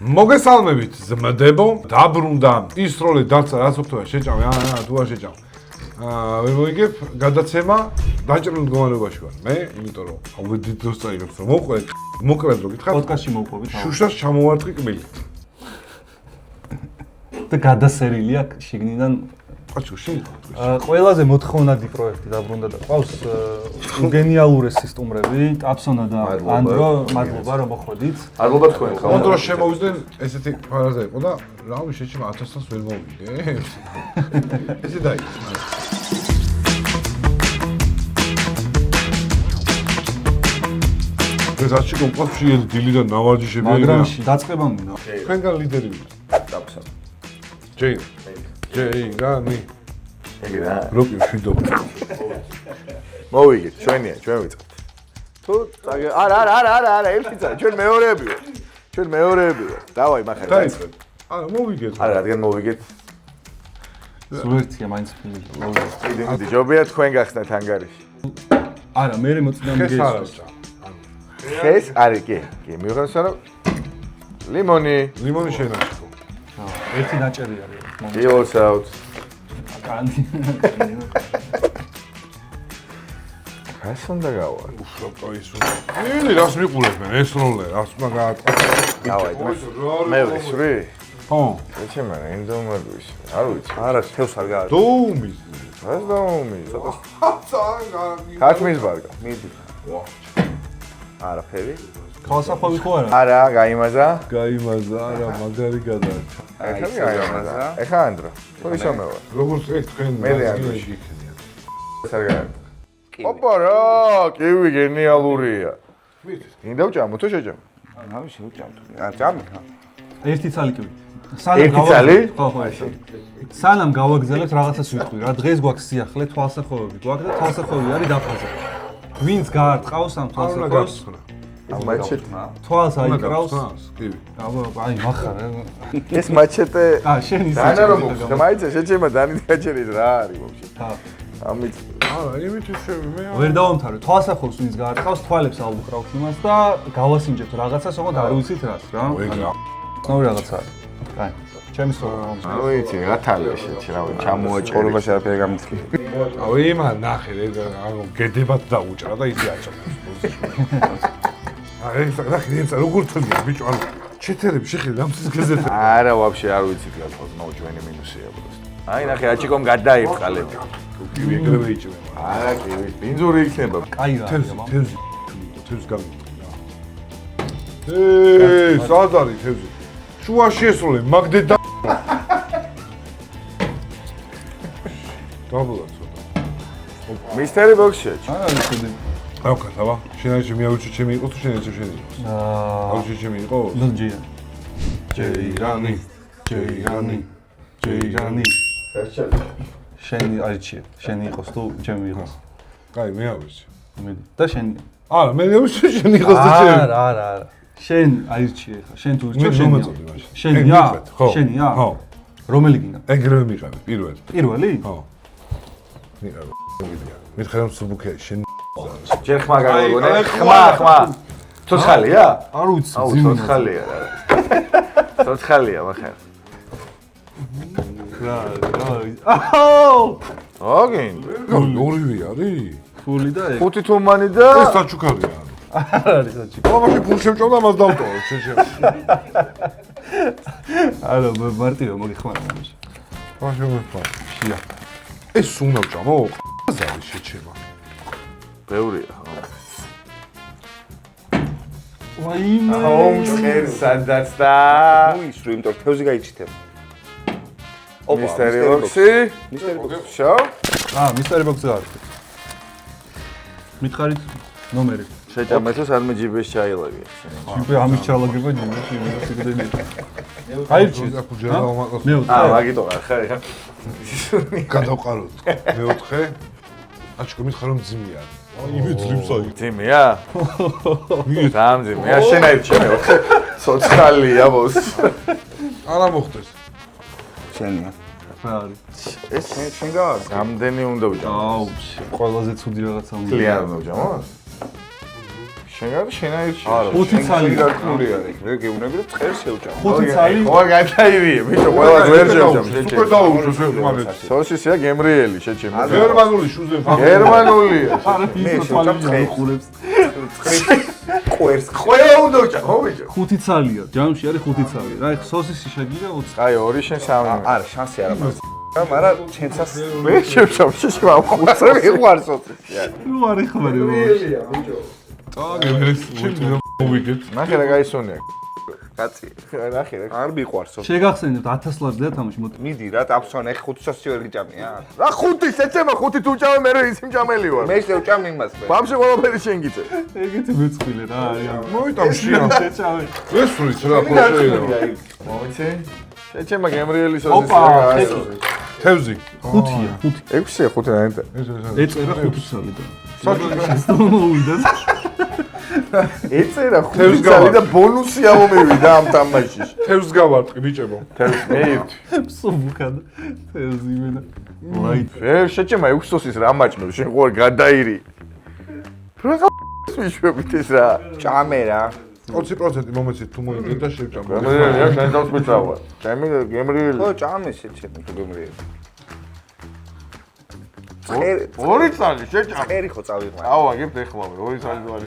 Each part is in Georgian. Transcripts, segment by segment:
მოგესალმებით ზმდებო, დაბრუნდა ის როლი დაცა რაც ოქტობერში შეჭამე, თუ არ შეჭამ. ვერ მოიგებ გადაცემა დაჭრილ მდგომარეობაში ვარ მე, იმიტომ რომ ავედი დროს წაიღებს რომ მოკლედ რო გითხარ. პოდკასტში მოვყვებით. შუშას ჩამოვარტყი კბილი. და გადასერილი აქ შიგნიდან აჩუში. ყველაზე მოთხოვნადი პროექტი დაბრუნდა და ყავს გენიალურესი სტუმრები, ტაფსონა და ანდრო, მადლობა რომ მოხვედით. მადლობა თქვენ ხომ. ანდრო შემოვიდნენ ესეთი ფარაზე იყო და რავი შეჭმა 1000-ს ვერ მოვიგე. ესე დაიწყო. ეს არჩი კომპლექსი დილიდან ნავარჯიშები მაგრამ დაწყება მინდა. თქვენგან ლიდერი ვარ. ტაფსა. ჯეიგანი. ეგ რა. როკი შვიდო. მოვიგეთ, ჩვენია, ჩვენ ვიწყებთ. თუ არა, ერთი წა, ჩვენ მეორეები ვართ. ჩვენ მეორეები ვართ. დავაი მახარ. დაიწყე. არა, მოვიგეთ. არა, რადგან მოვიგეთ. სულერთია მაინც ფილმი. დიდი ჯობია თქვენ გახსნათ ანგარიში. არა, მე მოწნა მიგეს. ხეს არის კი, მივიღეს რომ ლიმონი შენაში ხო. ერთი დაჭერი არის. იოსაუთ. კანდი. ეს უნდა გავა. უშუალო ისო. ნი, რას მიყურებ მე ეს როლე, რას უნდა გააკეთო. დავაი. მე ვისვრი. ხო. ეჩე მე ინდომერვის. არ ვიცი. არა, თევს არ გააკეთე. დოუმის. რას დაუმის? ცოტა ქათმის ბარგა. მიდი. არაფერი. ქალსახვევი ხო არა? არა, გაიმაზა. გაიმაზა, არა, მაგარი გადაარჩა. ეხლა გაიმაზა. ეხლა ანდრო. თუ ისო მე ვარ. როგორც ეს თქვენ მე გაზგინეში იქნებიან. ეს არ გააკეთე. ოპა რა, კივი გენიალურია. ინდა ვჭამო თუ შეჭამ? რავი შევჭამთ. ჭამი ხა. ერთი ცალი კი. ერთი ცალი? ხო, ხო. სანამ გავაგზავნებთ რაღაცას ვიტყვი რა. დღეს გვაქვს სიახლე, თვალსახვევები გვაქვს და თვალსახვევი არის დაფაზე. ვინც გაარტყავს ამ თვალსახვევს? მაჩეტე. თვალს აიკრავს. კივი. აი, მახარ. ეს მაჩეტე. შენ ის. დანა რომ მაიცა შეჭემა დანი დაჭერით რა არის ვაფშე. ამით არა, იმით შევი მე. ვერ დავამთავრე. თვალსახვევს ვინც გაარტყავს, თვალებს აუყრავთ იმას და გავასინჯებთ რაღაცას, ოღონდ არ ვიცით რას რა. ნაური რაღაცა. აი, ჩემი სწორა. არ ვიცი, რა თალია შეჭი, რა ვიცი, ჩამოაჭრე. ყოლობაში არაფერი გამიწკი. აუ იმან ნახე რე, გედებად დაუჭრა და ისე აჭრავს. აი, ნახე, ეს როგორ თვლია ბიჭო, ანუ ჩეთერები შეხედე ამის გეზეთ. არა, ვაფშე არ ვიცი გასწავ, მოუჯვენი მინუსია просто. აი, ნახე, აჭიკომ გადაიფყალები. კივი ეგრევე იჭმება. არა, კივი, ბინძური იქნება. კაი რა. თევზი გამიწია. სად არის თევზი? შუაში ესროლე, მაგდე და დაბლა ცოტა. მისტერი ბოქსია. არა, ვიცოდი. აუ კაცავა, შენაში მიაუჩი ჩემი იყო თუ შენაში შენი იყო? აუჩი ჩემი იყო? ნოჯია. ჯეირანი. შენი არჩიე. შენი იყოს თუ ჩემი იყოს. კაი, მე ავიცი. და შენი. არა, მე ავიცი შენი იყოს და ჩემი. არა. შენ აირჩიე ხა. შენ თუ მე ირჩევ რომ მეწოდი მაშინ. შენია? ხო. შენია? ხო. რომელი გინდა? ეგრევე მიყავი პირველ. პირველი? ხო. მიყავი. მითხარ რომ სუბუქია შენ ჯერ ხმა გამოგონე. ხმა. ცოცხალია? არ ვიცი, აუ, ძიმი. ცოცხალია რა. ცოცხალია მახარ. რა. აჰო! აგინ. ორივე არის? ფული და ეგ. ხუთი თუმანი და ეს საჩუქარია. არ არის საჭი. აბაში ფულ შემჭამდა მას დავტოვე შენ. არა, მარტივია მოგიხმარა მაშინ. აბაში მეფარ. შია. ეს უნდა ვჭამო? ზარი შეჩება. ბევრია. ვაიმე. ხერ სადაც და ნუ ისრო, იმიტომ რომ თევზი გაიჩიტება. მისტერი ბოქსი. მისტერი ბოქსი. შო? მისტერი ბოქსი არის. მითხარით ნომერი. შეჭამე თუ სადმე ჯიბეს ჩაილაგე. ჯიბე ამის ჩალაგება ჯიბეში იმასიგდენი. აირჩი. მე მაგიტო ხარ ხა. გადავყაროთ. მეოთხე. აჩქო მითხარ რომ ძიმია. აი იმე ძლივს აი. ძიმია? ძიმია. შენ აირჩი მეოთხე. ცოცხალია ბოს. არა მოხდეს. შენია. რა არის? ეს შენ გაქვს? რამდენი უნდა ვჭამო? აუ, ყველაზე ცუდი რაღაცა უნდა. კლიან უნდა ვჭამო? შენ არის შენაირში. ხუთი ცალი. გართული არის. მე გეუბნები რომ წერ შევჭამ. ხუთი ცალი. ხო გადაირიე, ბიჭო, ყველა ვერ შევჭამ. უკვე დაუშვეს ერთმანეთს. სოსისია გემრიელი, შეჩემ. გერმანული შუზე გერმანულია. მე შევჭამ ხურებს. ყვერს. ყველა უნდა უჭა, ხო ბიჭო? ხუთი ცალია, ჯამში არის ხუთი ცალი. რა, ეხლა სოსისი შეგიძლია 20. აი, 2 შენ 3. არა, შანსი არა მაქვს. მაგრამ ჩემცას მე შევჭამ, შეშმა 5 მიყვარს სოსისია. ნუ არის ხმარი. წაგე ჩემი მოვიგეთ. ნახე რა გაისონია. კაცი. ნახე რა. არ მიყვარსო. შეგახსენებთ 1000 ლარზე თამაში მოდი. მიდი რა, დაფსვან ეხ 5 სოსი ვერ გიჭამია. რა 5 შეჩემა 5 თუ უჭამე მე ის იმჭამელი ვარ. მე შევჭამ იმას მე. ბავშვი ყველაფერი შენ გიწე. ეგეთი მეწყვილე რა არის. მოიტამშია. შეჭავე. ეს ვიც რა პროშეია. მომიცე? შეჩემა გემრიელი ოპა, სოსისია. თევზი. ხუთია, ხუთი. 6-ია 5 რაენტა. ეწერა ხუთი ცალი და. საჭირო მოვიდა. ეწერა თევზს 5 ცალი და ბონუსი ამომივიდა ამ თამაშში. თევზს გავარტყი ბიჭებო. მე ერთი. სუბუქად. თევზი მენა. ლაით. ვერ შეჩემა 6 სოსის რა მაჭმევ, შენ ხო გადაირი. რა მიშვებით ეს რა. ჭამე რა. 20% მომეცით თუ მოიგეთ და შევჭამ. გემრიელია, შენ თავს მიცავა. ჩემი გემრიელი. ხო, ჭამე შეჩემ თუ გემრიელი. 2 წალი შეჭამ. წერი ხო წავიღმა. აუ, აგებ ეხლავე, 2 წალი ვარი.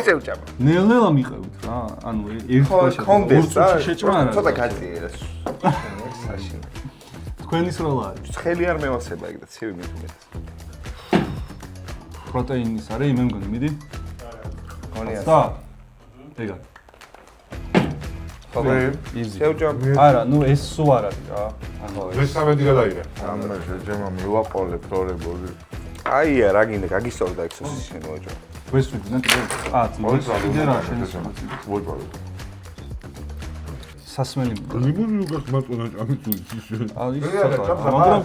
შევჭამ. ნელ-ნელა მიყევით რა. ანუ ერთ ხო, ფაშა. კონდეს და შეჭმა არა. ცოტა გაძიერა. საში. თქვენი სროლა არის. ცხელი არ მევაცება ეგ და ცივი მეთუმეთ. პროტეინის არის, მე მგონი, მიდი. გონია. და ეგა. ხაბე, იზი. შევჭამ. არა, ნუ ეს სულ არ არის რა. ანუ მესამედი გადაიღე. ამა შეჭემა მივაყოლებ თორებული. აია რა გინდა გაგისწორდა ეგ სოსი შენ მოეჭო. ეს ვიდნენ კიდე. კიდე რა შენ ვოიბალე. სასმელი. ლიმონი უკან მაწონა ჭამი თუ ის. აა ის ცოტა. მაგრამ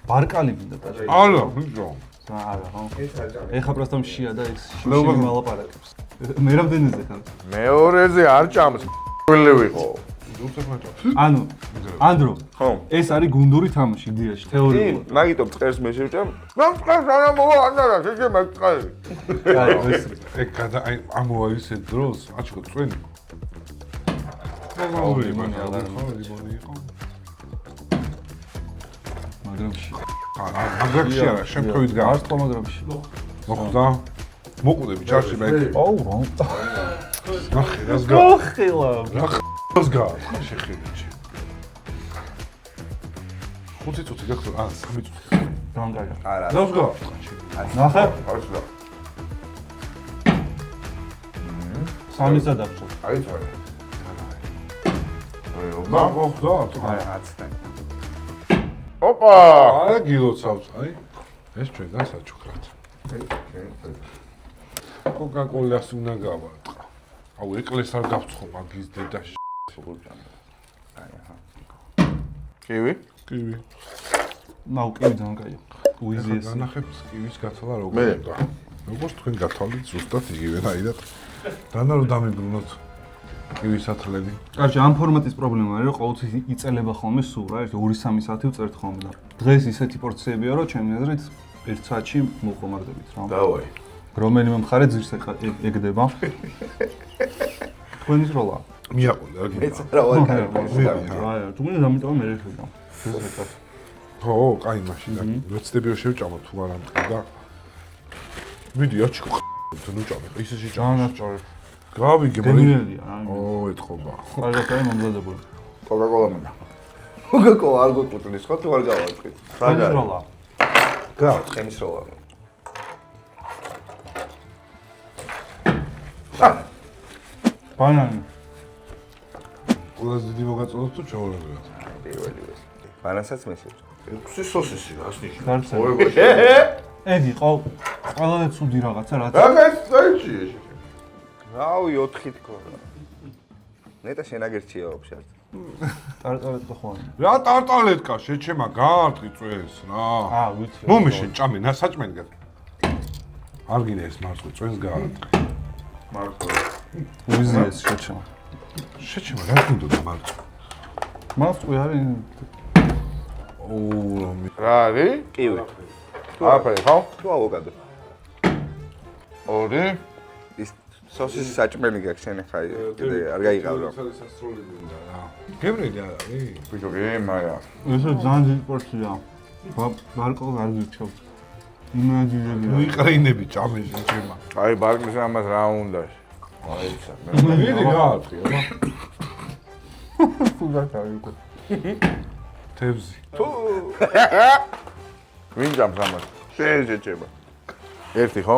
ბარკალი მინდა და. არა, ბიჭო. არა, ხო. ეხა პროსტო მშია და ეს შიმშილი მალაპარაკებს. მე რამდენიზე ხარ? მეორეზე არ ჭამს. ველე ვიყო. ანუ ანდრო, ხო. ეს არის გუნდური თამაში იდეაში, თეორიულად. მაგიტომ წერს მე შევჭამ. რა წყალს არა მოვა, არა, შეჭემა წყალი. აი, ეს ეგ გადა აი ამოა ისე დროს, აჩქო წვენი. ლიმონი აღარ ხო, ლიმონი იყო. მაგრამში. არა, მაგრებში არა, შემთხვევით გა. არც მაგრამში. მოხდა. მოკვდები ჩარში მე. აუ, რა. ნახე, რას გა. ხილა. რას გა? შეხედე. 5 წუთი გახსოვ, 3 წუთი. დამგაგა. არა. რას გა? ნახე, ახლა. 3 სადაგჭო. აი წვე. მა მოხდა? არა, აცდა. ოპა! არა გილოცავს, აი. ეს ჩვენგან საჩუქრად. კოკა-კოლას უნდა გავარტყა. აუ ეკლეს არ გავცხო მაგის დედაში. კივი? კივი. ნაუ კივი დამგაია. უიზი ეს. განახებს კივის გათვალა მე. როგორ იყო. როგორც თქვენ გათვალით ზუსტად იგივენაირად. დანა რომ დამიბრუნოთ კივის ათლენი. კარგი, ამ ფორმატის პრობლემა არის, რომ ყოველთვის იწელება ხოლმე სულ რა, 2-3 საათი ვწერთ ხოლმე. დღეს ისეთი პორციებია, რომ ჩემი აზრით 1 საათში მოვხმარდებით რა. დავაი. რომელიმე მხარე ძირს ეგდება. თქვენი სროლა. მიაყოლე რა გინდა. რა ვარ კაი. აი, თუ მინდა დამიტოვა მე რეჟიმი. ხო, კაი მაშინ ვეცდები რომ შევჭამო თუ არ ამტკი და მიდი აჩქო თუ ნუ ჭამე ისე შეჭამე. ჯანასწორი. გავიგე მოი. გენიალია რა. ო, ეთქობა. კარგად არის მომზადებული. კოკა-კოლა მინდა. გოგო არ გოკვიტნის ხო თუ არ გავაწყით. თქვენი სროლა. გავა ხემის როლა. ბანანი. ყველაზე დიდი მოგაწოდოთ თუ ჩაოლებია. პირველი ეს. ბანანსაც მე შევჭამ. 6 სოსისი რას ნიშნავს? გარს. ოებაში. ედი, ყველაზე ცუდი რაღაცა რაც. რაღაც დაიჭი ეს. რავი 4 თქო. ნეტა შენ აგერჩია ვაფშე. ტარტალეტკა ხოლმე. რა ტარტალეტკა შეჩემა გაარტყი წვენს რა. აა, ვიცი. მომიშენ ჭამე ნა საჭმელი გა. არ გინდა ეს მარცხო წვენს გაარტყი. მარცხო. უიზი ეს შეჩემა. შეჩემა რა გინდა და მარცხო. მასწვი არის ოუ რა არის? კივი. აფერი ხო? თუ ავოკადო. 2 ის სოსისი საჭმელი გაქვს შენ ხა კიდე არ გაიყავრო. გებრელი არა, ბიჭო, მაგრამ ესე ძალიან დიდი პორცია. ბარკო არ გიჩვენე. იმაჯინები. ვიყრინები ჭამეში ჩემა. აი ბარკის ამას რა უნდა? აი ისა. მიდი გააწყია, აბა. ფულა გაიგო. თევზი. ვინ ჯამს ამას? შეეჭება. ერთი ხო?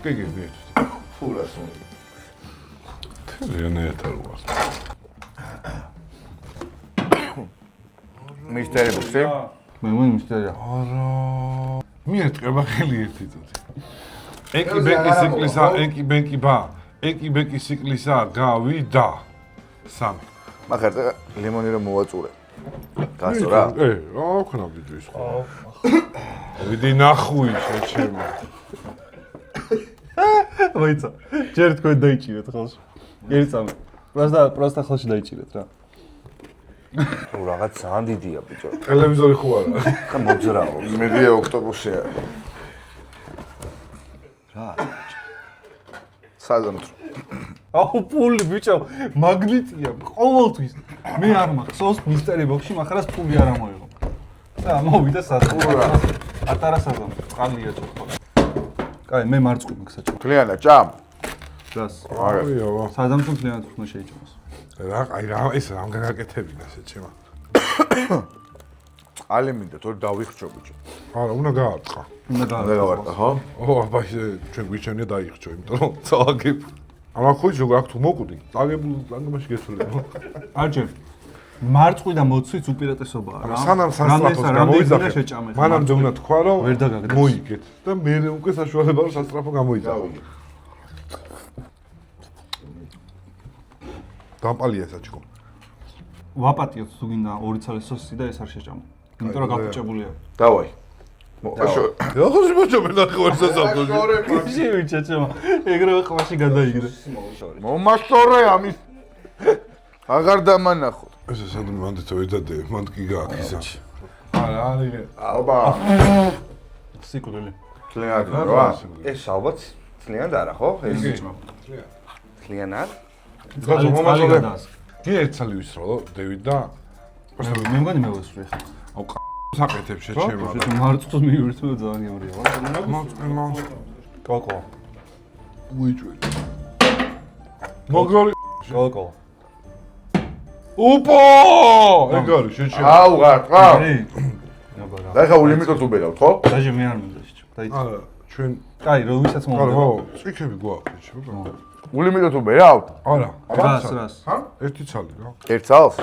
კი, კი. ფულას უნდა. რენეთა როა. მისტერი ბუქსი? მე მისტერია. არა. მიეთქება ხელი ერთი წუთი. ეკი ბეკი სიკლისა, ეკი ბეკი ბა. ეკი ბეკი სიკლისა გავიდა. 3. მაგარდა ლიმონი რომ მოვაწურე. გასწო რა? რა ქნა ბიჭო ის ხო? ვიდი ნახუი შეჩერმა. ვაიცა. ჯერ თქვენ დაიჭირეთ ხოლმე. ერწამე. პროსტა ხელში დაიჭირეთ რა. თუ რაღაც ძალიან დიდია ბიჭო. ტელევიზორი ხო არა? ხა მოძრაო. მედია ოქტოპუსია. რა? საზამთრო. აუ ფული ბიჭო, მაგნიტია ყოველთვის. მე არ მახსოვს მისტერი ბოქსში მახრას ფული არ ამოიღო. და მოვიდა სასწაულო. ატარა საზამთრო. ყალია ჩოხო. კაი, მე მარწყვი მიგსაჭო. კლიანა ჭამ. რას? არიო. საზამთრო კლიანად ხმა შეიჭამოს. რა, აი რა ეს რამ გაგაკეთებინა შეჩერმა. ალი მინდა თორე დავიხჭო ბიჭო. არა, უნდა გააწყა. უნდა გავარდა ხო? ო, აბა ჩვენ გვიჩვენია დაიხჭო, იმიტომ რომ წაგებ. ამა ხოი ზოგ აქ თუ მოკვდი, წაგებულ ლანგმაში გესულება. არჯერ. მარწყვი და მოცვიც უპირატესობაა რა. სანამ სასტრაფოს გამოიძახე. შეჭამეთ. მანამდე უნდა თქვა რომ ვერ დაგაგდებს. მოიგეთ და მე უკვე საშუალება რომ სასტრაფო გამოიძახო. დამპალია საჭკო. ვაპატიოთ თუ გინდა ორი ცალის სოსი და ეს არ შეჭამო. იმიტომ რომ გაფუჭებულია. დავაი. მოაშო. რა შემოჭამე ნახევარ სასაფლავში. შევიჭაჭამა. ეგრევე ყვაში გადაიგრე. მომასწორე ამის. აღარ დამანახო. ესე სადმე მანდეცო ედადე, მანდ კი გააქისა. არა, არა. აბა. სიკვდილი. კლიანად რა? ეს ალბათ კლიანად არა ხო? ეს გიჭმა. კლიანად? გაზო მომასწორე. კი ერთსალი ვისროლო, დევიდ და მე მგონი მე ვესვრი ხა. აუ საკეთებ შეჩერმა. ეს მარწყვის მიურთმევ ძალიან იავრია. მოწყემა. კოკო. უიჭველი. მოგარი. კოკო. ოპო! ეგარი შეჩერმა. აუ გარტყა. აბა. და ხა ულიმიტო თუ ბერავთ ხო? დაჟე მე არ მინდა შეჭ. დაიჭირე. არა, ჩვენ კაი, რო ვისაც არა, მომდა. ხო, წიქები გვაქვს შეჩერმა. ულიმიტო თუ ბერავთ? არა, რას? ერთი ცალი რა. ერთ წელს?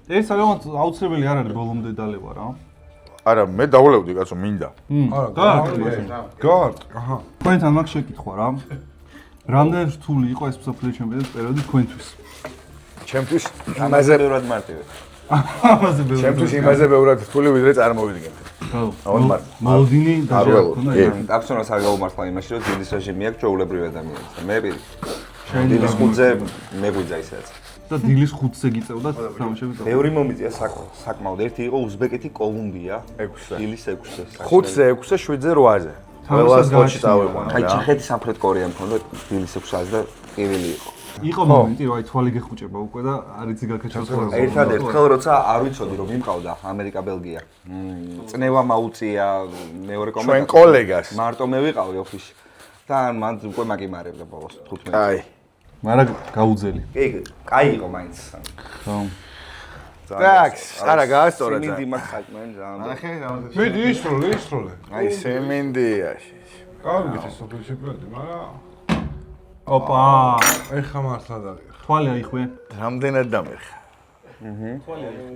ეს ალბათ აუცილებელი არ არის ბოლომდე დალევა რა. არა, მე დაულევდი კაცო მინდა. არა, გააკეთე. გაარტყი, აჰა. თქვენთან მაგ შეკითხვა რა. რამდენი რთული იყო ეს მსოფლიო ჩემპიონატის პერიოდი თქვენთვის? ჩემთვის იმაზე ბევრად მარტივი. ამაზე ბევრი. ჩემთვის იმაზე ბევრად რთული ვიდრე წარმოვიდგენთ. მოლოდინი დაჟე ქონდა კი. ეს. აბსოლუტურად არ გაუმართლა იმაში, რომ დილის რეჟიმი აქვს ჩვეულებრივ ადამიანს და მე პირი. შენ დილის 5-ზე მეგვიძა ისედაც. და დილის 5-ზე გიწევდა თამაშები. ბევრი მომიწია საკმაოდ. ერთი იყო უზბეკეთი, კოლუმბია. 6-ზე. დილის 6-ზე. 5-ზე, 6-ზე, 7-ზე, 8-ზე. ყველა სპორტში წავიყვანა. აი ჩეხეთი სამხრეთ კორეა მქონდა დილის 6-ზე და პირველი იყო. იყო მომენტი, რომ აი თვალი გეხუჭება უკვე და არ იცი გაკეჩავს ხოლმე. ერთადერთ ხელ როცა არ ვიცოდი რომ იმყავდა ამერიკა ბელგია. წნევა მაუწია მეორე კომენტარი. ჩვენ კოლეგას. მარტო მე ვიყავი ოფისში. და მან უკვე მაგიმარებდა ბოლოს 15. აი. მაგრამ გაუძელი. კი, კაი იყო მაინც. ხო. ტაქს, არა გაასწორა ძა. მინდი მაგ საჭმენ ძალიან. მე ისროლე. აი სემინდია. კარგი ეს სოფელი შეკვედი, მაგრამ ოპა. ეხა მართლა დაგიხ. თვალი აიხვე. რამდენად დამერხა.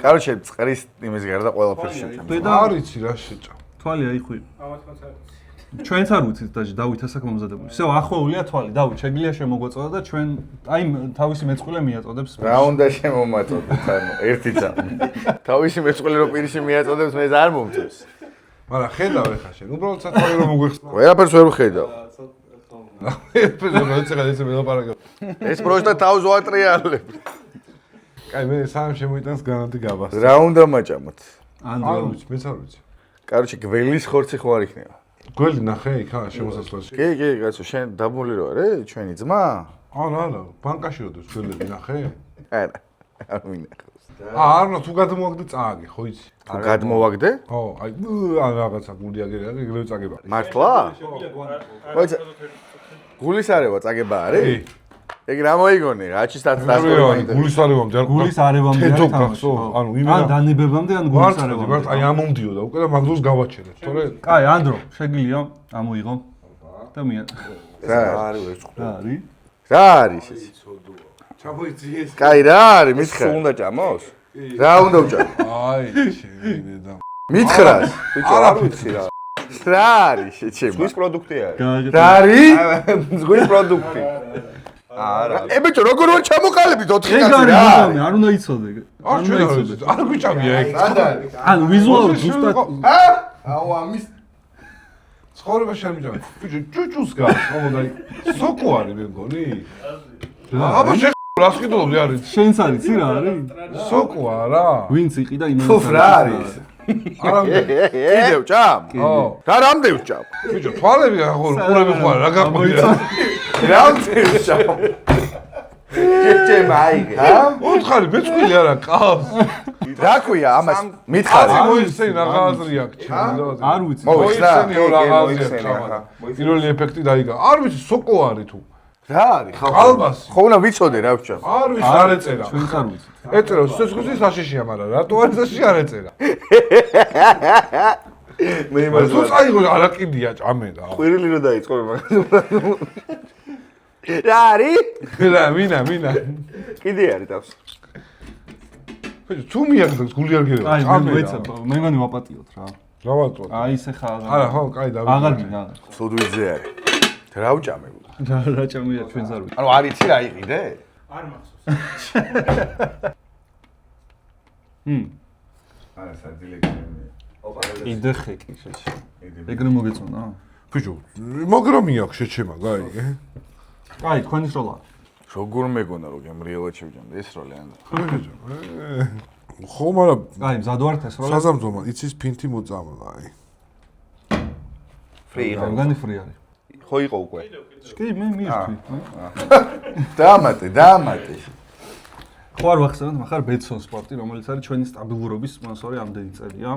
კაროჩე წყრის იმის გარდა ყველაფერს შეჭამ. არ იცი რა შეჭა. თვალი აიხვი. ჩვენც არ ვიცით და დავით ასაკმომზადებული. всё, ახვეულია თვალი. დავით, შეგიძლია შემოგვაწოდა და ჩვენ აი თავისი მეწყვილე მიაწოდებს. რა უნდა შემომაწოდოთ, ანუ ერთი ძა. თავისი მეწყვილე რო პირში მიაწოდებს, მე არ მომწევს. მაგრამ ხედავ ეხა შენ, უბრალოდ საწყალი რომ მოგვიხსნა. ყველაფერს ვერ ვხედავ. ეს მელაპარაკე. ეს პროჟდა თავს ვატრიალებ. კაი, მე სამ შემოიტანს განანტი გაბას. რა უნდა მაჭამოთ? არ ანდრო. ვიცი, მეც არ ვიცი. კაროჩე გველის ხორცი ხო არ იქნება? გველი ნახე იქა შემოსასვლელში. კი, კაცო, შენ დაბული რო არა, ჩვენი ძმა? არა, ბანკაში როდეს გველები ნახე? არა, არ მინახავს. არა, თუ გადმოვაგდე წააგე, ხო იცი? თუ გადმოვაგდე? ხო, აი, რაღაცა გული აგერია, ეგრევე წაგება. მართლა? მოიცა. გულის არევა წაგება არის? ეგ რა მოიგონე? რაჩის დაწესებულებაა. გულის არევამდე არ გულის არევამდე თეთო არ გახსო? ანუ იმენა ან დანებებამდე ან გულის არევამდე. მარტო აი ამომდიოდა უკვე და მაგდროს გავაჩერეთ, თორე კაი, ანდრო, შეგიძლია ამოიღო. და მიან. რა არის ეს რა არის? რა არის ეს? ჩამოიძიეს. კაი, რა არის? მითხრა. უნდა ჭამოს? რა უნდა ვჭამ? აი, ჩემი და მითხრას. ბიჭო, არ ვიცი რა. რა არის შეჩემა? ზღვის პროდუქტი არის. რა არის? ზღვის პროდუქტი. არა. ბიჭო, როგორ ვარ ჩამოყალიბით 4 ეგ კაცი არის რა? მოგამე, არ უნდა იცოდე. არ შეიძლება, არ გვიჭამია ეგ. ან ვიზუალურად ზუსტად აუ ამის ცხოვრება შემიჭამე. ბიჭო, ჭუჭუს გავს, ხომოდაი. სოკო არის მე მგონი. აბა რას კიდობდი არის? შენც არის რა არის? სოკო არა. ვინც იყი და იმენ ფუფ რა არის? არა. კიდევ ჭამ? ო, რა რამდენ ვჭამ? ბიჭო, თვალები ყურები ხარ, რა გაყვია? რამდენ ვჭამ? შეჭემა აიგე. ოთხარი მეწყილი არა ყავს. რა ქვია ამას? მითხარი. მოიხსენი რაღაცრია ჩემი. არ ვიცი. მოიხსნა? მოიხსენი რაღაცრია მოიხსენი, ჩამარა. ახლა. პირველი ეფექტი დაიგა. არ ვიცი, სოკო არის თუ. რა არის? ყალბასი. ხო უნდა ვიცოდე რა ვჭამ? არ ვიცი, არ ეწერა. ჩვენც არ ვიცით. ეწერა, სიცოცხლის საშიშია, მაგრამ რატო არ საშიში არ ეწერა? მე თუ იმას წაიღო არაკიდია ჭამე და. ყვირილი რო დაიწყო მაგას. რა არის? რა, მინა. კიდე არის თავს. ბიჭო, თუ მიაგდებს გული არ გერევა, აი, ჭამე. მე ვეცებ, მე მგონი ვაპატიოთ რა. რა ვატყო? აი ესე ხა აღარ. არა, ხო, კაი დავიგე. აღარ გინდა. სუდვიძე არის. რა ვჭამე? რა ჭამია ჩვენც არ ვიცით. ანუ არ იცი რა იყიდე? არა, საძილე გემია. იდე ხეკი შეჭი. ეგრე მოგეწონა? ბიჭო, მოგრომი აქვს შეჩემა, გაიგე? აი, თქვენი სროლა. როგორ მეგონა რომ გემრიელად შევჭამ ეს როლი ან ხო, მაგრამ აი, მზად ვართ ეს სროლა. საზამთრომა იცის ფინთი მოწამლა, აი. ფრი იყო. რამგანი ფრი არის. ხო იყო უკვე. კი, მე მირთვი. დაამატე. ხო არ ვახსენოთ, מחר ბეტსონ სპორტი, რომელიც არის ჩვენი სტაბილურობის სპონსორი ამდენი წელია.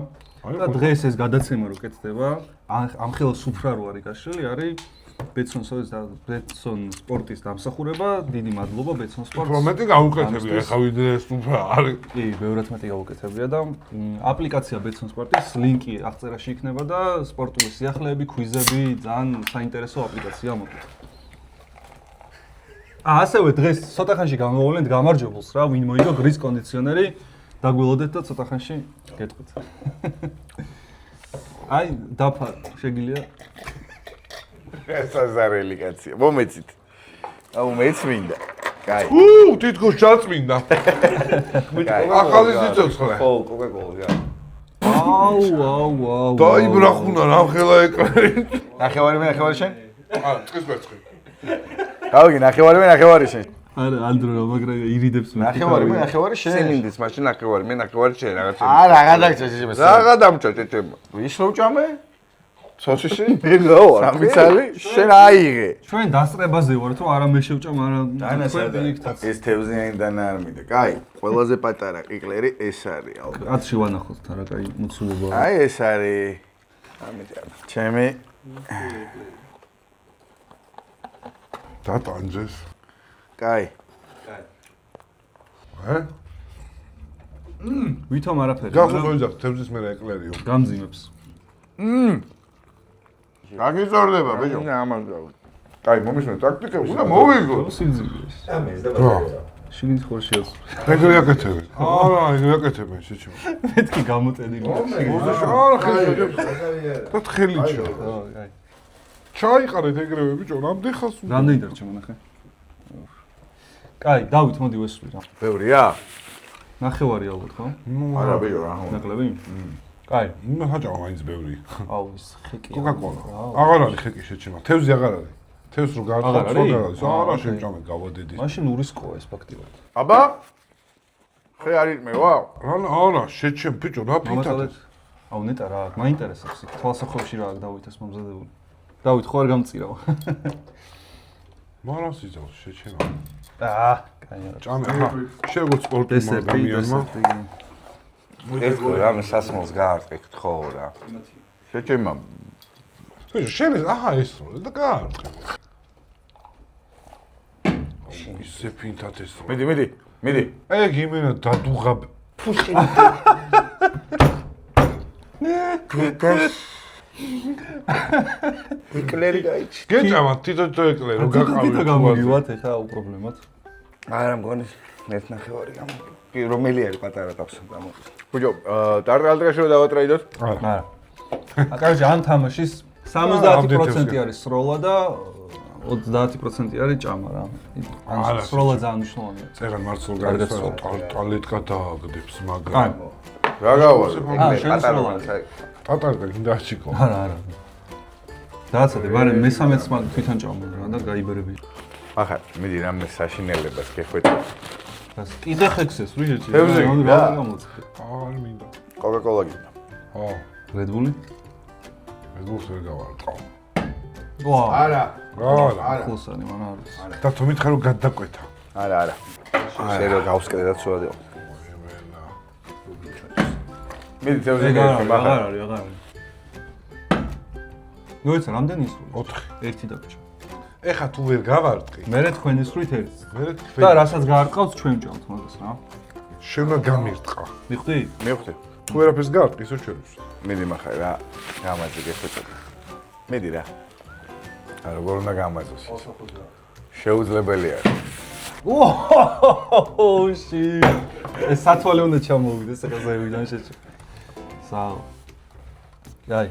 და დღეს ეს გადაცემა რო კეთდება, ამ ხელს უფრო რო არის გაშლილი, არის ბეტსონ სპორტის დამსახურება. დიდი მადლობა ბეტსონ სპორტს. პრომეტი გაუკეთებია, ეხა ვიდრე ეს უფრო არის. კი, ბევრად მეტი გაუკეთებია და აპლიკაცია ბეტსონ სპორტის ლინკი აღწერაში იქნება და სპორტული სიახლეები, ქვიზები, ძალიან საინტერესო აპლიკაცია მოგეთ. ასევე დღეს ცოტა ხანში გამოვავლენთ გამარჯვებულს რა, ვინ მოიგო გრის კონდიციონერი, დაგველოდეთ და ცოტა ხანში გეტყვით. აი, დაფა შეგიძლია. ესაზარელი კაცია. მომეცით. აუ მეც მინდა. კაი. თითქოს ჩაწმინდა. ახალი სიცოცხლე. ხო, კოკაკოლა. აუ. დაიბრახუნა რა ხელა ეკრანი. ნახევარი შენ? არა, წყის ვერცხლი. გავიგე ნახევარი შენ. არა, ანდრო რა მაგრა ირიდებს მე. ნახევარი შენ. სიმინდის მაშინ ნახევარი, მე ნახევარი შენ რაღაცა. არა, გადაგჭა შეჭება. რაღა დამჭა ჭეჭება. ის რო ჭამე? სოციში? მე რა ვარ? სამიცალი? შენ აიღე. ჩვენ დასწრებაზე ვართ, რომ არა მე შევჭამ, არა დანასა. ეს თევზიანი დანა არ მინდა. კაი, ყველაზე პატარა ყიკლერი ეს არის ალბათ. კაცში ვანახოთ რა, კაი, მოცულობა. აი ეს არის. ამიტომ ჩემი დატანჯეს. კაი. ვითომ არაფერი. გახსოვს ოჯახ თევზის მე ეკლერიო. გამძიმებს. გაგიზორდება ბიჭო. ამას გავი. კაი, მომისმენ ტაქტიკა, უნდა მოვიგო. სიძიგეს. შიგნით ხარ შეას. ეგრე აკეთებენ. არა, ეგრე აკეთებენ შეჩემ. მეთქი გამოტენილი. არა, და თხელიჩო. აი. ჩაიყარეთ ეგრევე ბიჭო, რამდენ ხანს უნდა? რამდენი დარჩა მონახე? კაი, დავით, მოდი ვესვრი რა. ბევრია? ნახევარი ალბათ, ხო? არა ბიჭო რა. ნაკლები? კაი. მე ხაჭავა მაინც ბევრი. აუ, ის ხეკი. კოკაკოლა. აღარ არის ხეკი შეჩემა. თევზი აღარ არის. თევზს რო აღარ გააწყობს, არის? რო გააწყობს. არა, შემჭამე გავადედი. მაშინ ურისკოა ეს ფაქტიურად. აბა? ხე არ ირმევა? არა, შეჩემ ბიჭო, რა მამაცალეთ. ფითად. აუ, ნეტა რა, მაინტერესებს იქ თვალსაჩინოში რა აქვს დავითას მომზადებული. დავით, ხო არ გამწირავ. მარას იზავს შეჩენა. კაი. ჭამე, აჰა, შეგო სპორტის ადამიანმა. ეს რამე სასმელს გაარტყით ხო რა. შეჩემა. შენ აჰა ეს და გაარტყე. ისე ფინთად ეს. მიდი. ეგ იმენა დადუღა ეკლერი გაიჩი. გეჭამა თვითონ ეკლე რომ თვითონ გაყავი. გამოგივათ ეხა უპრობლემოდ. არა მგონი მეთნახევარი გამო. რომელი არის პატარა ტაფსა გამო. ბიჭო, ტარტალტრაში რომ დავატრაიდოთ? არა. აკარჯი ამ თამაშის 70% არის სროლა და 30% არის ჭამა რა. ან სროლა ძალიან მნიშვნელოვანია. წერან მარცულ გაიგებს ტალეტკა დააგდებს მაგრამ. კაი. რა გავაზე? შენ სროლა. ტატარკა გინდა აჩიკო. არა. დააცადე, მაგრამ მე-13-ს მაგ თვითონ ჭამობ რა და გაიბერები. ახლა მიდი რამე საშინელებას გეხვეწე. კიდე ხექსეს რიჟეჭი. თევზი, რა? არ მინდა. კოკაკოლა გინდა. ხო, Red Bull-ი? ეს გულს ვერ გავარტყავ. ვა, არა. არა. ხოსანი მან არის. და თუ მითხარ რომ გადაკვეთა. არა. შენ რო გავსკდე და ცუდი. მიდი თევზი ეგ გეხვეწე, აღარ არის. მოიცა რამდენი ისრული? 4. ერთი დაგჭა. ეხა თუ ვერ გავარტყი, მე თქვენი სრუით ერთი. მე და თქვენ რასაც გაარყავს ჩვენ ჭამთ მაგას რა. შენ უნდა გამირტყა. მიხვდი? მივხვდი. თუ ვერაფერს გავარტყი, ისო ჩვენს. მიდი מחר რა. გამაძე გეხვეწე. მიდი რა. არა, როგორ უნდა გამაძოს? შეუძლებელი არის. ოში. ეს სათვალე უნდა ჩამოვიდეს ახლა ზევიდან შეჭი. საო. აი.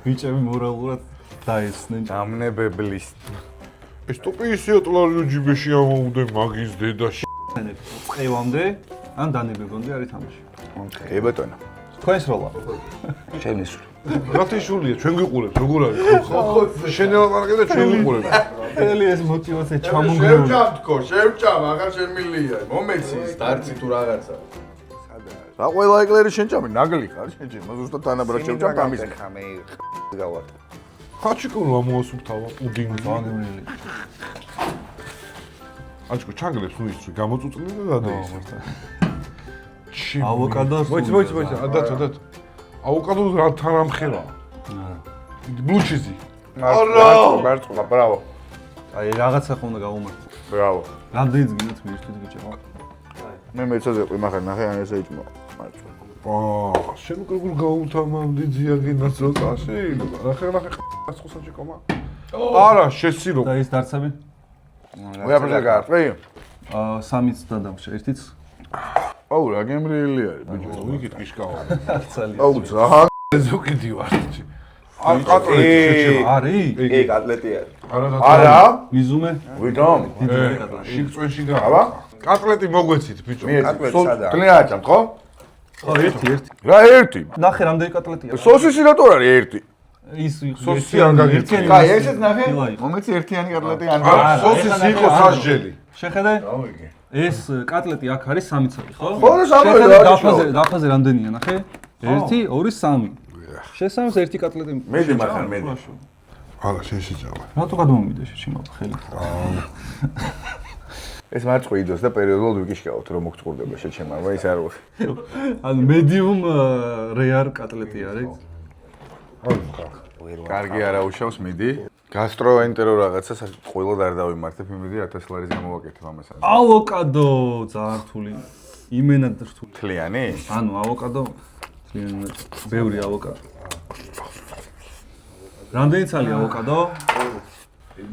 ბიჭები მორალურად დაესნენ. დამნებებლის. ეს ტოპიისია ტლარიო ჯიბეში ამოვდე მაგის დედა წევამდე ან დანებებამდე არის თამაში. ე ბატონო. თქვენს როლა. შენი სული. რათიშულია, ჩვენ გიყურებთ, როგორ არის ხო? შენ ელაპარაკე და ჩვენ გიყურებთ. ხელი ეს мотиваცია ჩამონგრეული. შევჭამ, შევჭამ, აღარ შემილია. მომეცი, სტარცი თუ რაღაცა. რა ყველა ეკლერი შენ ჭამე, ნაგლი ხარ შენ ჭამე, ზუსტად თანაბრად შევჭამ თამის. ხამე გავარტყე. ხაჩიკო ამოასუფთავა პუდინგი. ბანურილი. აჩკო ჩანგლებს ნუ ისწრი, გამოწუწნე და დადაის. ავოკადო. მოიცა, ადათ. ავოკადო რა თან ამხელა? ბლუჩიზი. მარტო, ბრავო. აი რაღაცა ხომ უნდა გავუმართო. ბრავო. რამდენიც გინდათ მისთვის ბიჭო. მე მეცაზე ყი מחר ნახე ან ესე იჭმო. მარტო. შენ როგორ გაუთავმავდი ძიაგინას რო წაში? ნახე ხასხოსაჭი კომა. არა, შესირო. და ის დარცები? ვეაფერზე გაარტყი? 3-იც დადამშა, ერთიც აუ, რა გემრიელი არის ბიჭო. ვიგით კიშკავა. არცალი. აუ, ძალიან ზუკიდი ვარ. არ კატლეტი შეჭება. არის? ეგ ატლეტი არის. არა? მიზუმე? ვითომ? შიგწვენში აბა? გავა. კატლეტი მოგვეცით ბიჭო. კატლეტი სადაა? კლინაა ჭამ, ხო? ხო, ერთი. რა ერთი? ნახე რამდენი კატლეტია. სოსისი რატო არის ერთი? ის სოსი არ გაგიწევს. კაი, ესეც ნახე. მომეცი ერთიანი კატლეტი ან არა, სოსისი იყო სასჯელი. შეხედე? გავიგე. ეს კატლეტი აქ არის 3 წელი, ხო? ხო, და სამი რა დაფაზე რამდენია, ნახე? 1, 2, 3. შესამს ერთი კატლეტი. მედი მახარ, მედი. არა, შენ შეჭამა. რატო გადმომივიდა შეჩიმავ ხელი? ეს მარცხო იდოს და პერიოდულად ვიკიშკავთ რომ მოგწურდება შეჩემა, მაგრამ ის არ ვარ. ანუ medium rare კატლეტი არის. კარგი არა უშავს მიდი. გასტროენტერო რაღაცას ყოველდღე არ დავიმართებ, იმედი 1000 ლარის გამოვაკეთებ ამას. ავოკადო ძალიან რთული. იმენად რთული. თლიანი? ანუ ავოკადო ძალიან ბევრი ავოკადო. რამდენი цали ავოკადო?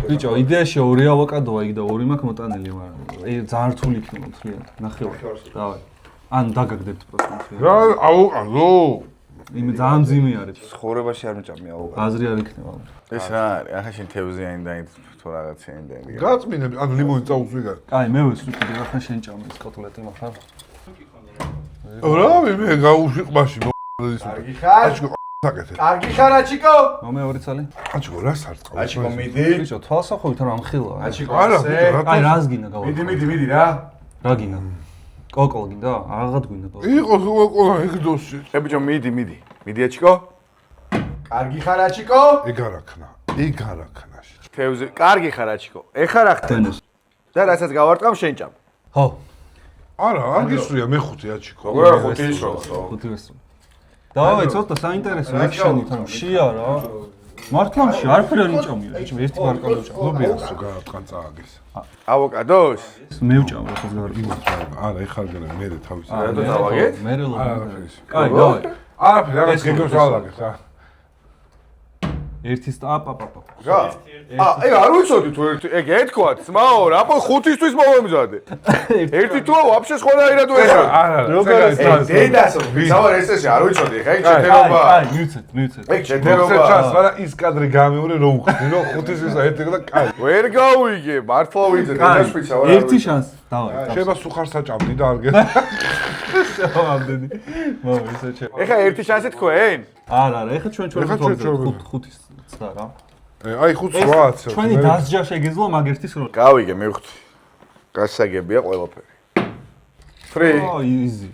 ბიჭო, იდეაში 2 ავოკადოა იქ და 2 მაქვს მოტანილი, მაგრამ ძალიან რთული იქნება თლიანი. ნახევარი. დავай. ან დაგაგდებთ პროცენტი. რა ავოკადო? იმე ძალიან ძიმე არის. ცხოვრებაში არ მეჭამე ავოკადო. აზრი არ იქნება. ეს რა არის? ახლა შენ თევზიანი და თუ რაღაციანი და იგი. გაწმინე, ანუ ლიმონი წაუს ვიგარ. აი, მე ვისვი კიდე ახლა შენ ჭამე ეს კოტლეტი מחר. რა მე გაუშვიყბაში მოდის. კარგი ხარ? აჩკო საკეთე. კარგი ხარ აჩიკო? მომე 2 წალი. აჩკო რა სარწყავ. აჩიკო მიდი. ბიჭო, თვალსახვევით რა ამხილა. აჩიკო არა, ასე. ბიჭო, აი, რას გინდა გავა? მიდი რა. რა გინდა? კოკო გინდა? აღარ გვინდა კოკო. იყო ყოლა ეგდოსი. ე ბიჭო მიდი. მიდი აჩიკო? კარგი ხარ აჩიკო? ეგ არაქნა. თევზი, კარგი ხარ აჩიკო. ეხა რა ხდება? და რასაც გავარტყავ შენ ჭამ. ხო. არა, არ გისვრია მეხუთე აჩიკო. როგორ არა ხუთი ისროლა ხო? ხუთი ვესწრო. დავაი ცოტა საინტერესო ექშენი თან შია რა. მართლამში არაფერი არ იჭამია, ბიჭო, ერთი მარკა უჭამ. ნობიას რო გაატყან წააგეს. ავოკადოს? მე ვჭამ რა ხაზ გავარ. არა, ეხარ გელა მე თავის. რატო დავაგე? მე რა არაფერი. კაი, დავაი. არაფერი, რაღაც გეგმს ვალაგეთ რა. ერთი აპაპაპა. რა? ეგ არ ვიცოდი თუ ერთი, ეგ ეთქვათ, ძმაო, რა ხო ხუთისთვის მოვემზადე. ერთი თუა ვაფშე სხვანაირად ვეშო. არა, დედასო, ზავარ ესეში არ ვიცოდი, ხა ეგ შეფერობა. აი, მივცეთ. ეგ შეფერობა. ჩას, მაგრამ ის კადრი გამეორე რო უხდი, რომ ხუთისისა ერთი და კაი. ვერ გავიგე, მართლა ვიცი, დედაშვილისა ვარ. ერთი შანსი, დავაი. შეიძლება სუხარს აჭამდი და არ გე. ამდენი. მოვა ისე ჩე. ეხა ერთი შანსი თქვენ? არა, ეხა ჩვენ ეხა ჩვენ ხუთის ცდა რა. აი 5-8. ჩვენი დასჯა შეგეძლო მაგერთის რო. გავიგე, მივხვდი. გასაგებია ყველაფერი. ფრი. იზი,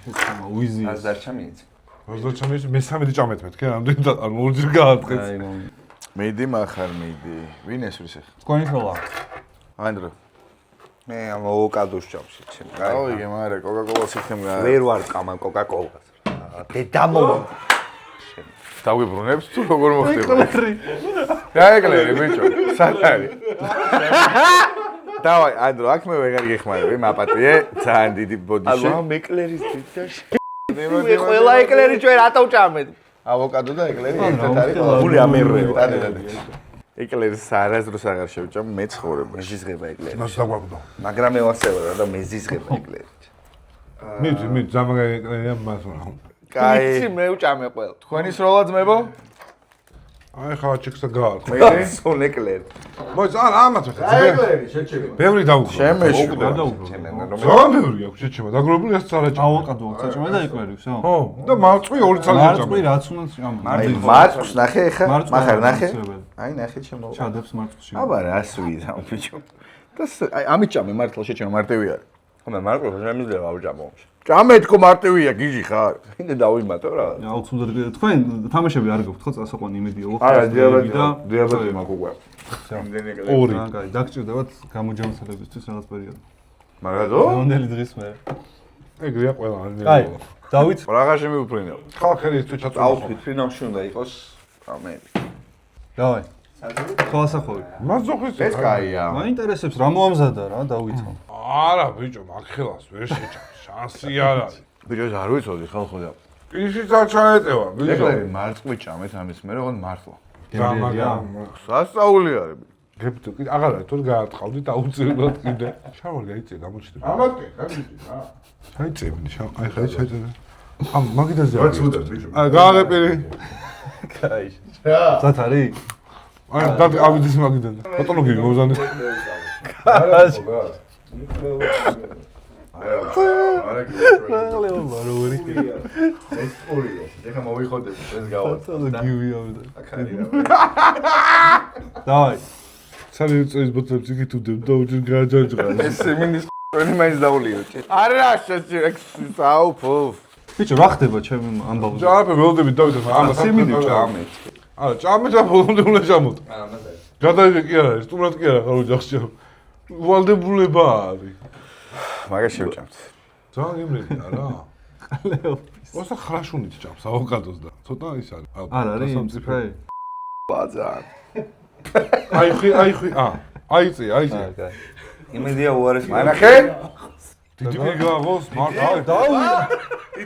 უიზი. ას დარჩა მიიც. როზოჩამის მე-13 ჭამეთ მეთქე, ამდენი და არ მოვიძრ გაატყეს. აი, მიდი მახარ მიდი. ვინ ესვრის ეხა? თქვენი ხელა. ანდრო. მე ამ ოვოკადოს ჭამში ჩემ. გავიგე, მაგრამ კოკა-კოლას იქნებ რა. ვერ ვარ კამან კოკა-კოლას. დედამო. დავიბრუნებს თუ როგორ მოხდება? რა ეკლერი ბიჭო, სად არის? დავაი, ანდრო, აქ მე ვეღარ გეხმარები, მაპატიე, ძალიან დიდი ბოდიში. ამ ეკლერის თითაში. მე ყველა ეკლერი ჩვენ რატო ვჭამეთ? ავოკადო და ეკლერი ერთად არის. გული ამერრევა. ეკლერის არასდროს აღარ შევჭამ მე ცხოვრებაში. მეზიზღება ეკლერი. მას დაგვაგდო. მაგრამ მე ვასწავლე რა და მეზიზღება ეკლერი. მიდი, ზამაგერია მას რა. კაი, მე ვჭამე ყველა. თქვენი სროლა ძმებო? აი ხა ჩექსა გაარტყა. მე სულ ეკლერი. მოიც არა ამათ ვეხე. ეკლერი შეჭება. ბევრი დაუგო. შემეში. ზოგან ბევრი აქვს შეჭება, დაგროვებული ეს წარაჭა. ავოკადო წაჭმა და ეკლერიო. ხო, და მარწყვი ორი წელი მარწყვი ჭამე. რაც უნდა ჭამ. აი, მარწყვს ნახე ეხა? მახარ ნახე? აი, ნახე ჩემო. ჩადებს მარწყვში. აბა რა სვიდა ბიჭო. და აი ამით ჭამე მართლა შეჭება მარტივი არის. ხომ მარკო შემიძლია ავჭამო. ჭამე თქო მარტივია გიჟი ხარ. მინდა დავიმატო რა. აუცილებლად თქვენ თამაშები არ გაქვთ ხო წასაყვანი იმედია ოღონდ. არა, დიაბეტი მაქვს უკვე. იმდენი ეკლერი. ორი. კაი, დაგჭირდებათ გამოჯანმრთელებისთვის რაღაც პერიოდი. მაგადო? მონდელი დღის მე. ეგრეა ყველა არ კაი, დავით. რაღა შემივფრინავ. ხალხი ის თუ ჩაწვა. აუთფიტ ფინალში უნდა იყოს ამერი. დავაი. ხელასახოვი. მას ზოხის ეს კაია. მაინტერესებს რა მოამზადა რა დავითო. არა ბიჭო, მაგ ხელას ვერ შეჭამ. შანსი არ არის. ბიჭო, არ ვიცოდი ხალხო და. ისიც არ ჩაეტევა, ბიჭო. ეკლერი მარწყვი ჭამეთ ამის მე როგორ მართლა. გემრიელია. სასწაული არის. გებტო, აღარ არის, თუ გაატყავდი და უწევდოთ კიდე. შავალი აიწე გამოჩნდება. ამათ კი, გამიდი რა. საიწებინი, აი ხა საიწებინი. ამ მაგიდაზე რაც უნდა ბიჭო. აი გააღებინი. კაი. რა? ზათ არის? აი და ავიდეს მაგიდაზე. ბატონო გიგი მოვზანე. არა, ხო. არა კი. ეს ორია. ეხა მოვიხოდები ეს გავა. გივია და. აქ არის რა. დავაი. სალი უწევს ბოთლებს იქით უდებ და უჯერ გააჯაჭყა. ეს მინდის თქვენი მაინც დაულიო. არა, საუფო. ბიჭო, რა ხდება ჩემი ამბავზე? ჯარაფე ველოდებით დავიდე, ამას სიმინდი ჭამე. არა, ჭამე და ბოლომდე უნდა ჭამოთ. გადაიღე კი არა, სტუმრად კი არა, ხარ ოჯახში. ვალდებულება არის. მაგას შევჭამთ. ძალიან იმრედია რა. ოსა ხრაშუნით ჭამს ავოკადოს და ცოტა ის არის. არ არის მწიფრე? ბაზარ. აიწე. კაი. იმედია უარეს მანახე? დიდი პირი გააღოს, მარტო.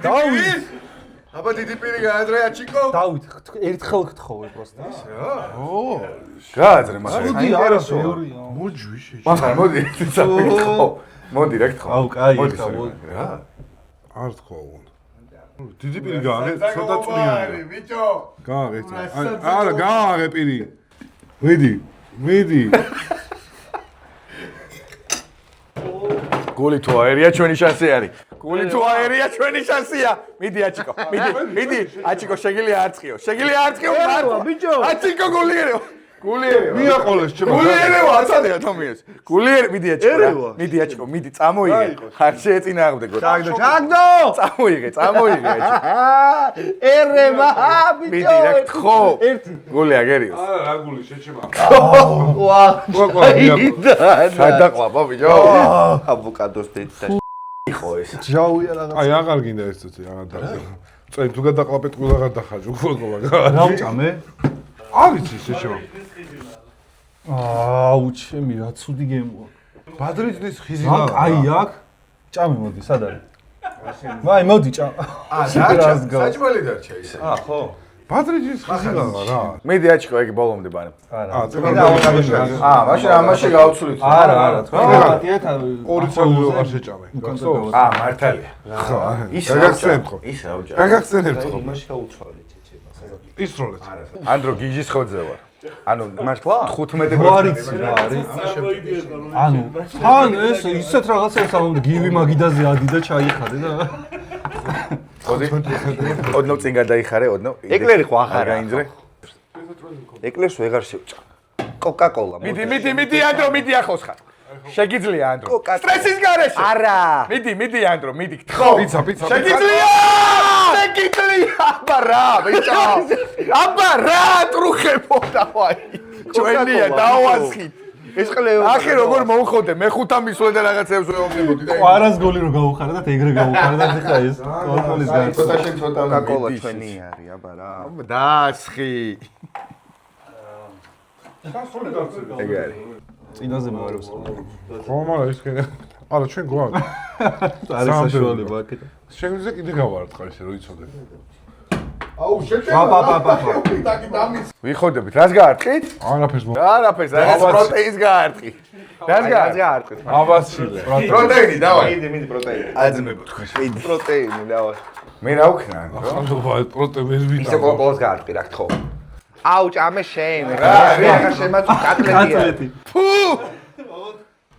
დავით. აბა დიდი პირი გაადრე აჩიკო. დავით, ერთხელ გთხოვე პროსტა. გაადრე მაგას. მოდი არასო. მოჯვი შეჭ. მახარ მოდი. მოდი რა გთხოვ. აუ, კაი, მოდი მოდი. რა? არ თქვა უნდა. დიდი პირი გააღე, ცოტა წვნიანი. ბიჭო. გააღე. არა, გააღე პირი. მიდი. გული თუ აერია ჩვენი შანსი არის. გული თუ აერია ჩვენი შანსია. მიდი აჩიკო. მიდი. აჩიკო შეგიძლია არწყიო. მართლა ბიჭო. აჩიკო გულიერო. გულიერება. მიაყოლეს ჩემო. გულიერება აცადე ათომიეს. გულიერი მიდი აჭკო. მიდი აჭკო, მიდი წამოიღე. არ შეეწინააღმდეგო. ჩაგდო! წამოიღე, წამოიღე აჭკო. ერება მიდი რა გთხო. გული აგერიოს. არა რა გული შეჩემა. ვა გადაყვაბა ბიჭო. ავოკადოს დედა იყო ეს ჯაუია რაღაც. აი აღარ გინდა ეს წუთი აღარ და. წელი თუ გადაყლაპეთ ყველაღარ დახაჯ უყურებობა. რა ვჭამე? არ ვიცი შეჩემა. აუ ჩემი რა ცუდი გემოა. ბადრიჯნის ხიზი რა აი აქ ჭამე მოდი სად არის? ვაი მოდი ჭამ. საჭმელი დარჩა ისე. ხო. ბადრიჯნის ხიზი რა. მიდი აჭკო იგი ბოლომდე ბანე. არა. მაშინ ამაში გავცვლით. არა, თქვენ გატიეთ ორი წელი არ შეჭამე. გახსოვს? მართალია. ხო. ის გაგახსენებთ ხო? ის აუჯა გაგახსენებთ ხო? იმაში გაუცვალე ჩეჩება ისროლეთ. ანდრო გიჟის ხოძე ვარ. ანუ მართლა 15 რა არის რა არის? ანუ თან ეს ისეთ რაღაცებს ამბობ გივი მაგიდაზე ადი და ჩაიხადე და ხოდი. ოდნავ წინ გადაიხარე, ოდნავ. ეკლერი ხო აღარ გაინძრე. ეკლერს ვეღარ შევჭა კოკა-კოლა მიდი ანდრო, მიდი ახოს ხარ. შეგიძლია ანდრო. სტრესის გარეშე. არა მიდი ანდრო, მიდი გთხო. პიცა. შეგიძლია! აბა რა, ბიჭო. აბა რა, ტრუხებო დავაი. ჩვენია დავასხით. ეს ყლევა ახი როგორ მოვხოდე, მე 5 მისვლე და რაღაცებს ვეუბნებოდი და ყარას გოლი რო გაუხარა და ეგრე გაუხარა და ხა ეს კოლკოლის გარდა. ცოტა კოკა-კოლა ჩვენი არის აბა რა დაასხი. ეგ არის. წინაზე მოარებს. ხო, მაგრამ ის კიდე არა ჩვენ გვაქვს. არის საშუალება აქეთ. შეგვიძლია კიდე გავარდყარ ესე რომ იცოდე. აუ შეჭება. ვიხოდებით, რას გაარტყით? არაფერს არაფერს, რაღაც პროტეინს გაარტყი. რას გაარტყით აბასილე. პროტეინი დავაი. მიდი პროტეინი აძმებო თქვენ. პროტეინი დავა მე რა ვქნა? ანდობა პროტეინს ისე ვიტა. კოკოს გაარტყი რა გთხოვ აუ ჭამე შენ რა შემაწუ კატლეტია ფუ!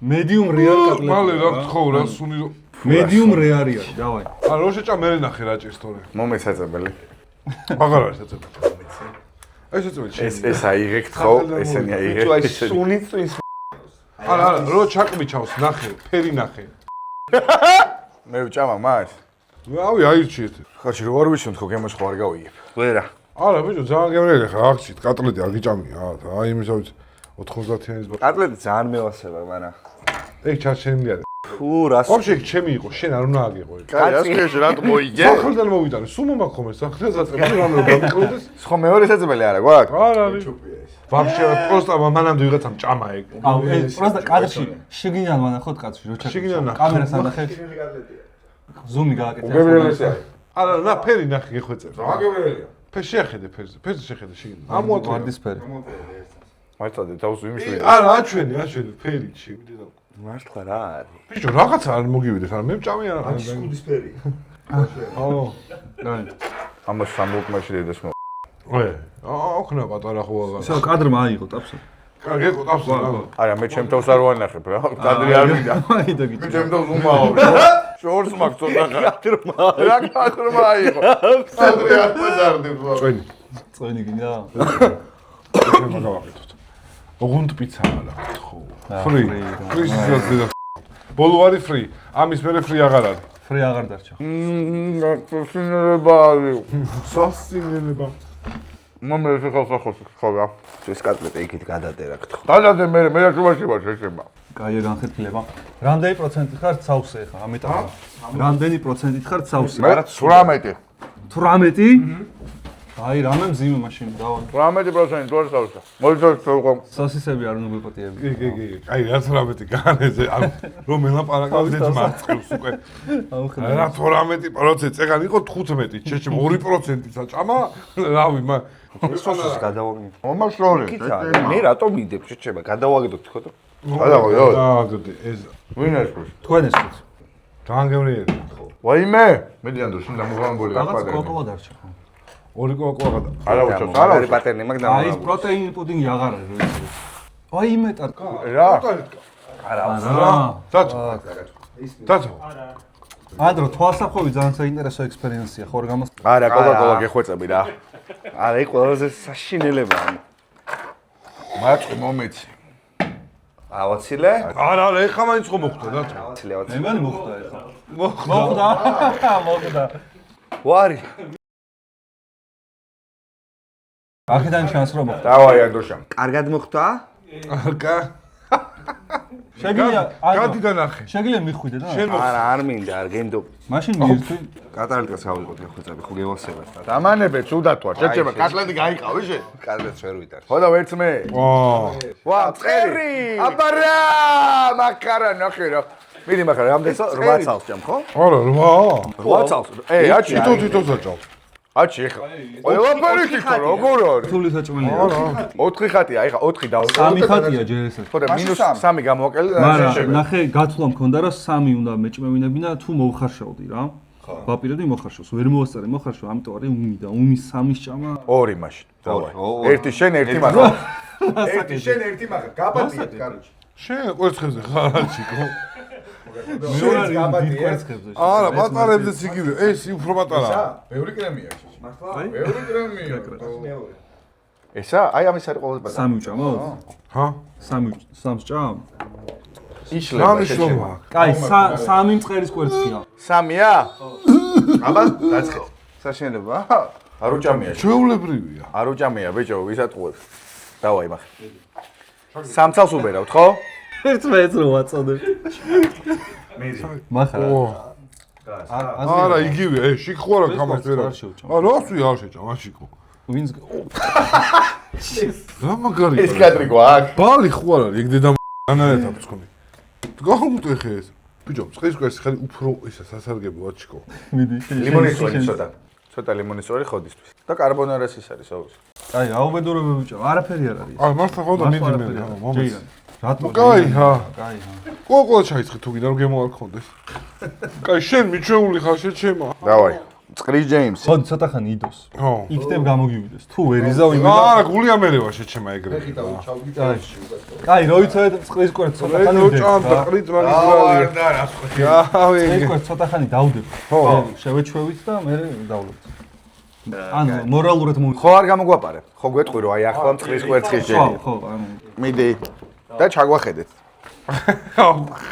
მედიუმ რეალ კატლეტი. მალე რა გთხოვ რა სუნი რომ მედიუმ რეალია, დავაი. არა რო შეჭა მე ნახე რა ჭირს თორე. მომეცაწებელი. აღარ არის ეცები. ეს ეცები. ეს აიღე გთხოვ, ესენი აიღე. თუ აი სუნი წვის არა რო ჩაკმიჩავს ნახე, ფერი ნახე. მე ვჭამა მას. რავი აირჩიეთ. ხარში რო არ ვიშენ თქო გემოს ხო არ გავიგებ. ვერა არა ბიჭო ძალიან გემრიელი ხარ აღჩით კატლეტი არ გიჭამია აი იმისავით 90-იანის ბა. კატლეტი ძალიან მევასება მაგრამ ეგ ჩარჩენილი არის. თუ რას ვაფშე ეგ ჩემი იყო, შენ არ უნდა აგიყო ეგ. კაი, ასკეში რა მოიგე? სახელთან მოვიტანე, სულ მომაქო მე სახელთან ზაწები რამე გამიკლოდეს. ხო მეორე საძებელი არა გვაქვს? არ არის. ვაფშე პროსტა მანამდე ვიღაცამ ჭამა ეგ. აუ ეს პროსტა კადრში შიგნიდან მანახოთ კაცი რო ჩაკეთე. შიგნიდან ნახე. კამერას ანახეთ. ზუმი გააკეთე. უგებრიელესი არის. არა, რა ფერი ნახე გეხვეწებს. რა გებრიელია? ფერი შეხედე ფერზე, ფერზე შეხედე შიგნიდან. ამოატყე. ვარდისფერი. მართლა თავს ვიმშვიდე. არა, აჩვენე ფერი შიგნიდან. მართლა რა არის ბიჭო, რაღაცა არ მოგივიდეს, არა მე მჭამე არა. სკუდისფერი აო. დაი. ამას სამბლოკმაში დედას მო. ოქნა პატარა ხო აღარ. ისე კადრმა აიღო ტაფსა. კარგი, ეკო ტაფსა. არა, მე ჩემ თავს არ ვანახებ რა. კადრი არ მინდა. აი და გიჩი. ჩემ თავს უმაო. შორს მაგ ცოტა კადრმა. რა კადრმა აიღო? კადრი არ მოდარდებს. წვენი. წვენი გინდა. ჩვენ მაგავაკეთოთ. ოღონდ პიცა არა, ხო. ფრი. ფრი სიზაძე. ბოლო არის ფრი. ამის მერე ფრი აღარ არის. ფრი აღარ დარჩა. სინერება არის. სასინელება. მომე ეს ხალხს ხოვა. ეს კატლეტი იქით გადადე რა გთხოვ დადადე მე რა ვარ შეშება. კაია განხეთქილება. რამდენი პროცენტი ხარ ცავსე ხა? ამიტომ. რამდენი პროცენტით ხარ ცავსე? მე 18. 18? აი რამე მძიმე მაშინ დავა. 18% თუ არ წავსა. მოიწევ სოსისები არ უნდა გვიპატიები. კი. აი რა 18 განეზე, ანუ რომ ელაპარაკავდეთ მარცხებს უკვე. რა 18% წეგან იყო 15, შეჭმა 2%-ით საჭამა, რავი, სოსის გადავაგდო მომაშორე. მე რატომ მიდებ შეჭება გადავაგდოთ თქო და გადავაგდო. დააგდე ეს ვინ არის? თქვენ ეს ხოთ. ძალიან გემრიელი. ვაიმე, მე დიანდო შენ დამოღამებული რაღაც გაფადე. კოკოლა დარჩა. ორი კოკოა გადა. არა უჩვენო. არა პატერნი მაგ აი ეს პროტეინი პუდინგი აღარ არის რო იცი. აი მეტად. რა? არა. დაცო. ანდრო თვალსახვევი ძალიან საინტერესო ექსპერიენსია ხო არ გამოს. არა, კოკა-კოლა გეხვეწები რა. არა იქ ყველაზე საშინელებაა მაწყი მომეცი. ავაცილე? არა, ეხა მაინც ხო მოხდა და ავაცილე, ავაცილე. მემანი მოხდა ეხლა. მოხდა. ვარი. აქედან ჩანს რომ მოხდა. დავაი ანდოშა. კარგად მოხდა? კა შეგიძლია გადი და ნახე. შეგიძლია მიხვიდე და შენ არა, არ მინდა, არ გენდობ. მაშინ მიირთვი. კატალიკას ავიღოთ ხვეწები, ხო გევასებათ. დამანებე ცუდად ვარ. შეჭება კატლეტი გაიყავი შენ. კარგად ვერ ვიტარ. ხო და ვერც მე. ვა, წერი. აბარა! მაკარა ნახე რა. მიდი მახარა, რამდენი 8 წელს ჯამ, ხო? არა, 8. 8 წელს. აჩი, თვითონ საჭალ. აჩი ხა. ყველაფერი თვითონ როგორ არის? თული საჭმელია. 4 ხატია, აი ხა 4 დავწერე. 3 ხატია ჯერ ესე. ხო და -3 გამოვაკელე და მაგრამ ნახე გათვლა მქონდა რა 3 უნდა მეჭმევინებინა თუ მოუხარშავდი რა. ვაპირებდი მოხარშავს, ვერ მოასწარე მოხარშავ, ამიტომ არის უმი და უმის 3-ის ჭამა. 2 მაშინ. დავაი. ერთი შენ, ერთი მაგა. ერთი შენ, ერთი მაგა. გაბატიეთ, კაროჩი. შენ კვერცხებზე ხარ აჩიკო. მეორე გაბატიეთ. არა, პატარებზეც იგივე. ეს უფრო პატარაა. ბევრი კრემია შეჭი. ბევრი კრემია. ესა? აი ამის არის ყველაზე პატარა. 3 ჭამა? ჰა? 3 ჭამ? იშლება სამი შეჭი. შრომა. კაი, 3 მწყერის კვერცხია. 3-ია? აბა, დაწყეთ. საშენდება? არ უჭამია. ჩვეულებრივია. არ უჭამია, ბიჭო, ვისატყუებს. დავაი მახ. 3 წელს უბერავთ, ხო? ერთ მეც რო ვაწოდებ. მახარა. არა, იგივე, შიქ ხوارა კამას ვერა. არ შევჭამ. რასვი არ შეჭამ, აშიკო. ვინც რა მაგარი. ეს კადრი გვაქვს. ბალი ხوار არის, ეგ დედა ანარეთ აფცქონი. გაუმტეხე ეს. ბიჭო, წყლის კვერცხი ხელი უფრო ისა სასარგებლო აჩიკო. მიდი. ლიმონის სორი ცოტა. ცოტა ლიმონის სორი ხოდისთვის. და კარბონარას ის არის აუს. აი, აუბედურები ბიჭო, არაფერი არ არის. აი, მართლა ხო და მიდი მე. მომეც. რატო? კაი, ჰა. კაი, ჰა. ყოლა ჩაიცხე თუ გინდა რომ გემო არ გქონდეს. კაი, შენ მიჩვეული ხარ შეჩემა. დავაი. წყრის ჯეიმსი. ხო, ცოტა ხანი იდოს. ხო. იქნებ გამოგივიდეს. თუ ვერ იზავ იმედა. არა, გულია მერევა შეჩემა ეგრე. კაი, რო იცოდეთ წყლის კვერცხს ცოტა ხანი რო ჭამდა ყრით მაგისტრალი. და რა ხო. ავი. წყლის კვერცხს ცოტა ხანი დავდებ. ხო. შევეჩვევით და მე დავლობთ. ანუ მორალურად მოვი. ხო არ გამოგვაპარე. ხო გვეტყვი რომ აი ახლა წყლის კვერცხი ხო, შეჭი. ხო, ანუ მიდი. და ჩაგვახედეთ.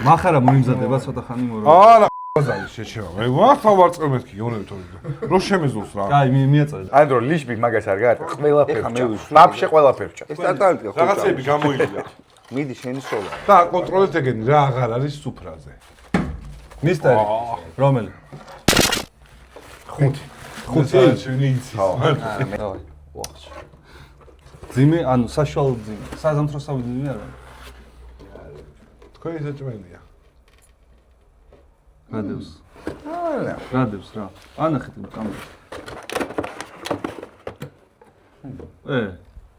მახარა მოიმზადება ცოტა ხანი მორალ. არა, ბაზარი შეჩემა. მე მართლა ვარ წემეთქი გეონებით თორე. რო შემეზულს რა. კაი, მიაწოდე. ანდრო ლიშბი მაგას არ გააკეთე. ყველაფერი. ეხა მე ვისვრი. ბაბშე ყველაფერი ჭა. ეს კატალიკა ხო? რაღაცები გამოიგია. მიდი შენი სოლა. და კონტროლეთ ეგენი რა აღარ არის სუფრაზე. მისტერი. რომელი? ხუთი შენი იცი. დავაი. ვახშ. ძიმე, ანუ საშუალო ძიმე. საზამთროსავი ძიმე არა. თქვენი საჭმელია. რადევს. არა. რადევს რა. ანახეთ იმ კამერას.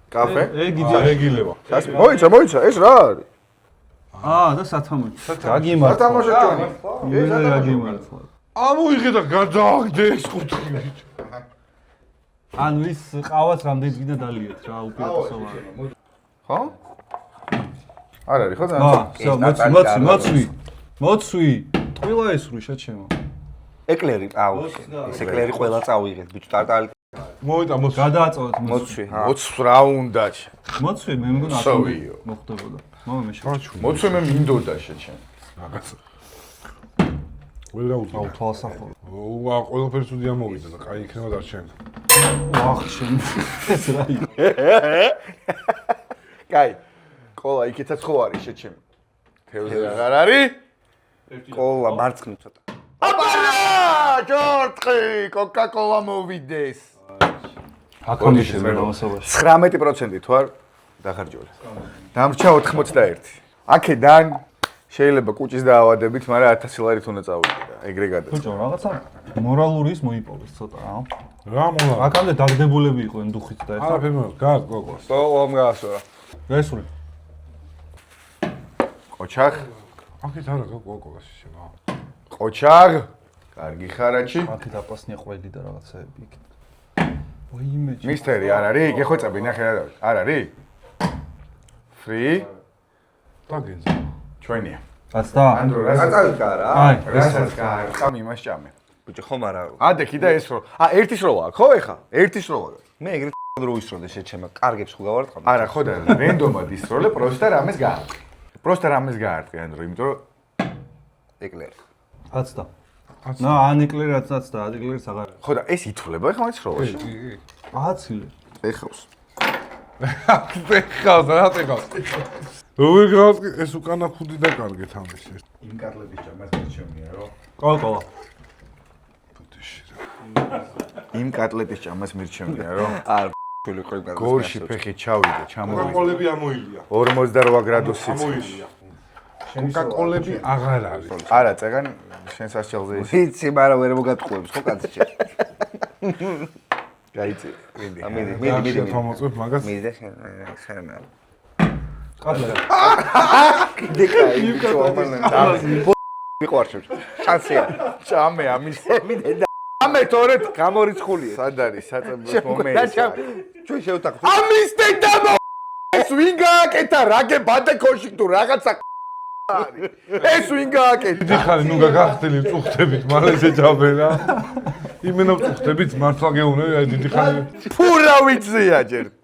კაფე? ეგიძე. ეგილევა. მოიცა, ეს რა არის? და სათამაშო. გაგიმართლა. სათამაშო ჭონი. გაგიმართლა. ამოიღე და გადააგდე ეს კუთხი. ანუ ის ყავას რამდენი გინდა დალიეთ რა უპირატესობა. ხო? არ არის ხო და? მოცვი. ტყილა ესური შეჩემა. ეკლერი აუ. ეს ეკლერი ყველა წავიღეთ, ბიჭო, ტარტალი. მოვიდა მოსვი. გადააწოვეთ მოცვი. 20 რა უნდა. მოცვი მე მგონა სოვიო. მოხდებოდა. მამა მე აჩუ. მოცვი მე მინდოდა შეჩენ. რაღაც. ყველა აუ თვალსახო. ვა, ყველაფერი სუდი ამოვიდა და კაი იქნება დარჩენ. ვახშენ. ეს რა იყო? კაი. ყოლა იქითაც ხო არის შეჩენ. თევზე აღარ არის? ყოლა მარცხნივ ცოტა. აბა! ჯორტყი, კოკა-კოლა მოვიდეს. აკონდიშენ მომასობაში. 19% თუ არ დახარჯული. დამრჩა 81. აქედან შეიძლება კუჭის დაავადებით, მაგრამ 1000 ლარით უნდა წავიდე. ეგრე გადაწყდა. ბიჭო, რაღაცა მორალური ის მოიპოვეს ცოტა რა. რა მოლა? აქამდე დაგდებულები იყვნენ დუხით და ეხლა არაფერი მოლა, გაგ გოგოს. სოლომ გასურა. გასული. ყოჩაღ, აქეთ არა გოგოს შევა. ყოჩაღ. კარგი ხარაჩი. აქეთ აპასნია ყველი და რაღაცაები იქით. ვაიმე. მისტერი არ არის? გეხვეწები ნახე რა დავით. არ არის? Free დაგენზა. ჩვენია. აცდა. ანდრო კატალიკა რა. აი, რასაც გაარ. ხამ იმას ჭამე. ბიჭო, ხომ არა. ადექი და ეს რო. ერთის როლა აქვს ხო ეხა? ერთის როლა. მე ეგრე რო ისროდე შეჩემა, კარგებს ხო გავარტყამ. არა, ხო და რენდომად ისროლე, პროსტა რამეს გაარტყე. პროსტა რამეს გაარტყე, ანდრო, იმიტომ რომ ეკლერი. აცდა. ნა, ან ეკლერი აცდა, ან ეკლერიც აღარ. ხო და ეს ითვლება ახლა მაინც სროლაში. აცილე. ეხავს. ეხავს რა ეხავს. როგორ გავს ეს უკანა ხუდი დაკარგეთ ამის ეს. იმ კატლების ჭამას მირჩევნია, რომ ყოლა. იმ კატლეტის ჭამას მირჩევნია, რომ არ ფული ყოი გაგა. გორში ფეხი ჩავიდე, ჩამოვიდე. კოკაკოლები ამოილია. 48 გრადუსი. ამოილია. კოკაკოლები აღარ არის. არა, წეგან შენ სასჯელზე ის. ვიცი, მაგრამ ვერ მოგატყუებს ხო კაცი შე. გაიწი, მიდი. მიდი. თამოწებ მაგას. მიდი შენ. ყაბლა. კიდე კაი. მიყვარჩევ. შანსია. ჭამე ამის. მიდი. ამე თორეთ გამორიცხულია. სად არის საწებოს მომენტი? ჩვენ შევტაკთ. ამის დედამო ეს ვინ გააკეთა რაგე ბადეკოში თუ რაღაცა ეს ვინ გააკეთა? დიდი ხანი ნუ გაგახდილი წუხდებით, მალე შეჯაბერა. იმენა წუხდებით მართლა გეუბნები, აი დიდი ხანი. ფუ რა ვიცია ჯერ.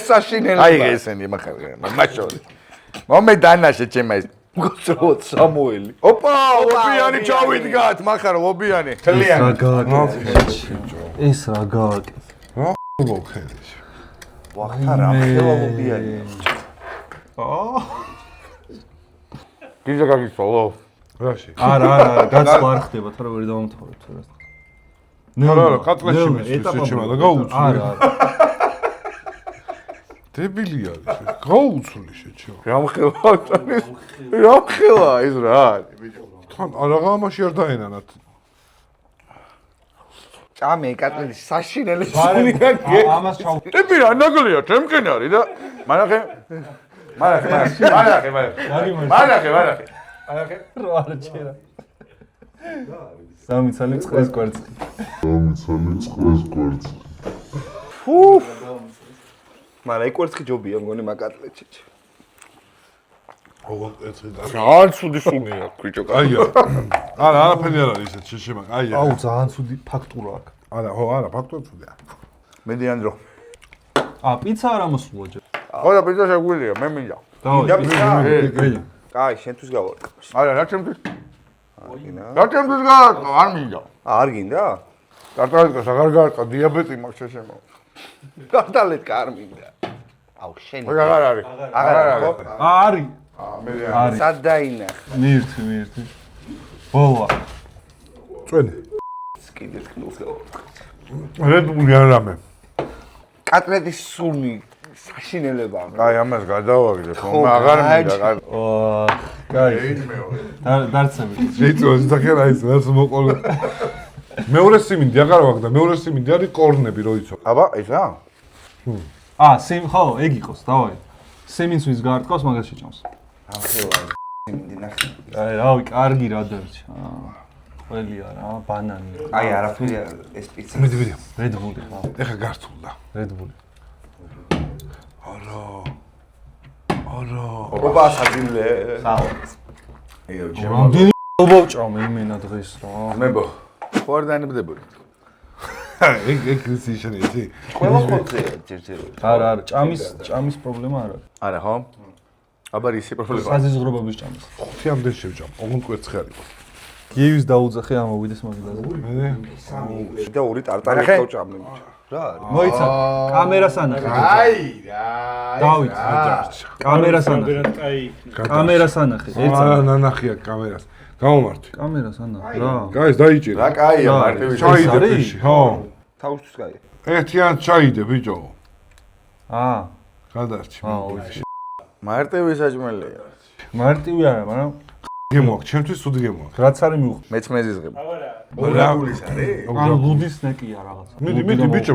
საშინელი. აი ესენი მახარია, მაშორი. მომე დანაშე ჩემა ეს. გოწროთ სამუელი. ოპა, ობიანი ჩავიდგათ, მახარ ობიანი. თლიანი. ეს რა გააკეთე. რა მოვხერე. ვახარა ხელა ობიანი. გიჟა გაგიწვალო. რაში? არა, გაცვლა არ ხდება, თორე ვერ დავამთავრებ რას. არა, კატლეში შეჩემა და გაუწვი. არა. დებილი არის ეს. გაუწვი შეჩემა. რამხელა ეს რა არის? თან არაღა მაშინ არ დაენანათ. ჭამე კატლერის საშინელი. ამას ჩავ. ტიპი რა ნაგლია, ჩემკენ არის და მანახე. მანახე. რო არ ჩერა. სამი ცალი წყლის კვერცხი. მაგრამ ეკვერცხი ჯობია მგონი მაგატლეთში. ოღონდ ეცი და. ძალიან ცუდი სუნია, ბიჭო. აია. არა, არაფერი არ არის ეს შეშემა. აია. აუ, ძალიან ცუდი ფაქტურა აქვს. არა, ხო, არა, ფაქტობრივად ცუდია. მედიანდრო. პიცა არ ამოსულა ჯერ. ხო და პიცა შეგვიძლია, მე მინდა. დავი. კაი, შენთვის გავარკვევს. არა, რა ჩემთვის? აგინა. რა ჩემთვის გააკო, არ მინდა. არ გინდა? კარტალეთკას აღარ გააკო, დიაბეტი მაქვს შეშემო. კარტალეთკა არ მინდა. აუ, შენ. აღარ არის. აღარ არის. არის. მედიანდრო. სად დაინახე? მირთი. ბოლა. წვენი. კიდე თქნულს გავარკვევს. რედბული არ რამე. კატლეთის სუნი საშინელებაა. აი, ამას გადავაგდე, ხომ აღარ მინდა. კაი. დარწები. შეიძლება ზაქერ არის, რაც მოყოლე. მეორე სიმინდი აღარ ვაგდა, მეორე სიმინდი არის კორნები, რო იცო. აბა, ეს რა? ხო, ეგ იყოს, დავაი. სიმინს ვის გაარტყავს, მაგას შეჭამს. ამხელა სიმინდი ნახე. აი, რავი, კარგი რა დარჩა. ყველია რა, ბანანი. აი, არაფერი არ ეს პიცა. მიდი. რედბული ხო? ეხა გართულდა. რედბული. არა. ოპა საძილე. ეო, რამდენი მოვჭამე იმენა დღეს რა. მებო. ხო არ დაინებდებოდი. ეგ ის შენი ისი. ყველა ხოთია ჯერჯერობით. არა, ჭამის პრობლემა არ არის. არა, ხო? აბა ისი პრობლემა. საზიზღრობების ჭამის. 5-მდე შევჭამ. ოღონდ კვერცხი არ იყო. გივის დაუძახე ამოვიდეს მაგიდაზე. და ორი ტარტარი ნახე? გავჭამე. რა არის? მოიცა, კამერას ანახე. აი, რა. დავით. კამერას ანახე. კამერას ანახე. არა, ნანახია კამერას. გამომართი. კამერას ანახე. რა. გაის დაიჭირე. რა კაია, მარტივი ჩაიდე არის? ფიში, ხო. თავისთვის კაი. ერთიან ჩაიდე ბიჭო. გადარჩი. აუ, მარტივი საჭმელია. მარტივი არა, მაგრამ გემოაქვს, ჩემთვის სუდი გემოაქვს. რაც არის მივხვდი. მეც მეზიზღებ. რაგულის არის? ან ლუდის ნეკია რაღაცა. მიდი ბიჭო.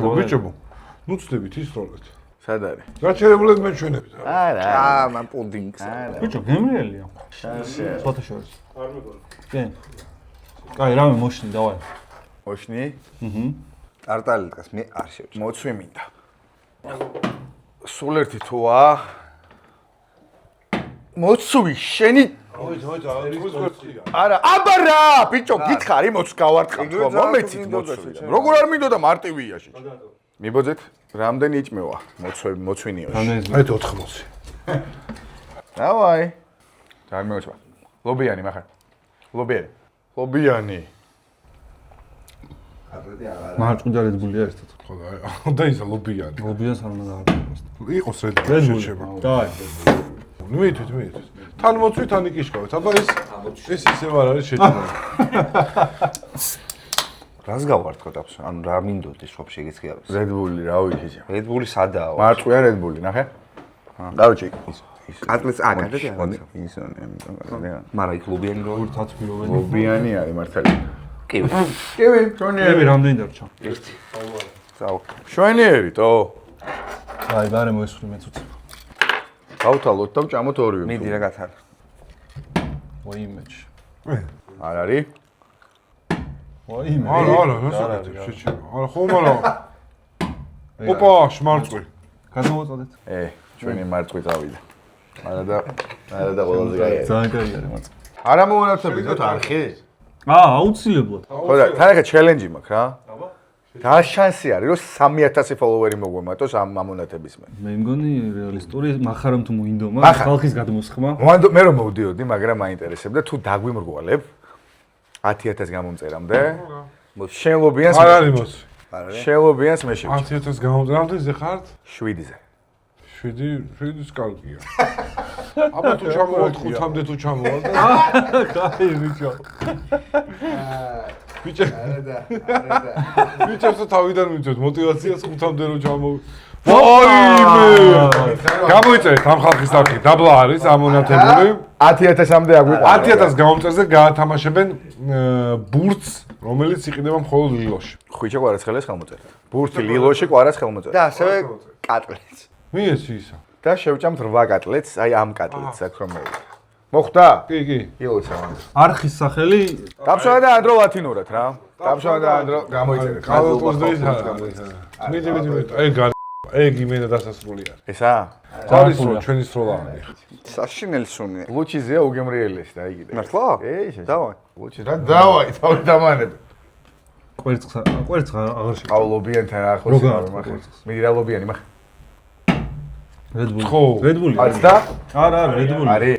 ნუ ცდებით ისროლეთ. სად არის? გაჩერებულად მეჩვენებით. არა. მან პუდინგს. ბიჭო, გემრიელია. სოთა შორის. არ მეგონა. კი. კაი, რამე მოშნი, დავაი. მოშნი? ტარტალეთკას მე არ შევჭამ. მოცვი მინდა. სულ ერთი თუა. მოცვი შენი არა, აბა რა, ბიჭო, გითხარი მოც გავარტყავთ ხო? მომეცით მოცვია. როგორ არ მინდოდა მარტივია შეჭ. მიბოძეთ, რამდენი იჭმევა? მოцვენიო. აი 80. დავაი. ძალიან მეოჩვა. ლობიანი მახარ. ლობიანი. მარჭყუდა რედბულია ერთად. ხო და ისა ლობიანი. ლობიას არ უნდა დაარქვეს. იყოს რედბული შეჩება. დაი. მითით. თან მოწვით, თან იკიშკავეთ. აბა ეს ისევ არ არის შეჭრა. რას გავართქოთ აბს? ანუ რა მინდოდეს შოპში გეცხიაროს? რედბული, რა ვიცი. რედბული სადაა? მარწყვია რედბული, ნახე. კაროჩი. კატლეტს აკადეთ? მაგრამ იქ ლობიანი რო თათბიროვანი. ლობიანი არის მართალი. კივი. კივი, შვენიერი. მე რამდენი დარჩა? ერთი. წავა. შვენიერი, თო. აი, ბარე მოესხრი მეც უცებ. გავთვალოთ და ვჭამოთ ორივე. მიდი რა გათარ. ვაიმეჩ. არ არის? ვაიმე. არა, რასაკეთებ შეჩება. არა, ხომ არა. ოპა, შმარწყვი. გადმოვაწოდეთ. ჩვენი მარწყვი წავიდა. არა და ყველაზე გაიარა. ძალიან კაი არის მაც. არა მოუნაცებინოთ არხი? აუცილებლად. ხო და თან ახლა ჩელენჯი მაქვს რა. აბა. და შანსი არის რომ 3000 ფოლოვერი მოგვემატოს ამ მონათების მე. მე მგონი რეალისტური מחარამ თუ მოინდომა ხალხის გადმოსხმა. მე რომ მოვდიოდი, მაგრამ მაინტერესებდა თუ დაგვიმრგვალებ 10000 გამომწერამდე. შენ ლობიანს არ არის მოც. შენ ლობიანს მე შევჭი. 10000 გამომძრამდეზე ხართ? 7-ზე. 7-ს კარგია. აბა თუ ჩამოვალ 5-მდე თუ ჩამოვალ და კაი ბიჭო. ბიჭებს თავიდან მიწევთ მოტივაციას 5-მდე რომ ჩამოვი. ვაიმე! გამოიწერეთ ამ ხალხის არქი, დაბლა არის ამონათებული. 10000-მდე აგვიყვანა. 10000 გამომწერზე გაათამაშებენ ბურთს, რომელიც იყიდება მხოლოდ ლილოში. ხვიჩა კვარაცხელეს ხელმოწერა. ბურთი ლილოში კვარას ხელმოწერა. და ასევე კატლეტს. მიეცი ისა. და შევჭამთ 8 კატლეტს, აი ამ კატლეტს აქ რომ მოვიდა. მოხდა? კი. ილოცა. არხის სახელი დაბშვა და ანდრო ლათინურად რა. დაბშვა და ანდრო გამოიწერეთ. კალოტოს და ის არა. მიდი. ეგ იმენა დასასრული არის. ესა? არის რო ჩვენი სროლა არის. საშინელი სუნია. ლუჩიზია უგემრიელეს და იგი. მართლა? დავაი. ლუჩი რა დავაი, თავი დამანებ. კვერცხს აღარ შეგვიძლია. აუ ლობიანთან ახლოს როგორ მაგრამ მიდი რა ლობიანი მახ. რედბული. ხო. რედბული. არც და? არა, რედბული. არის.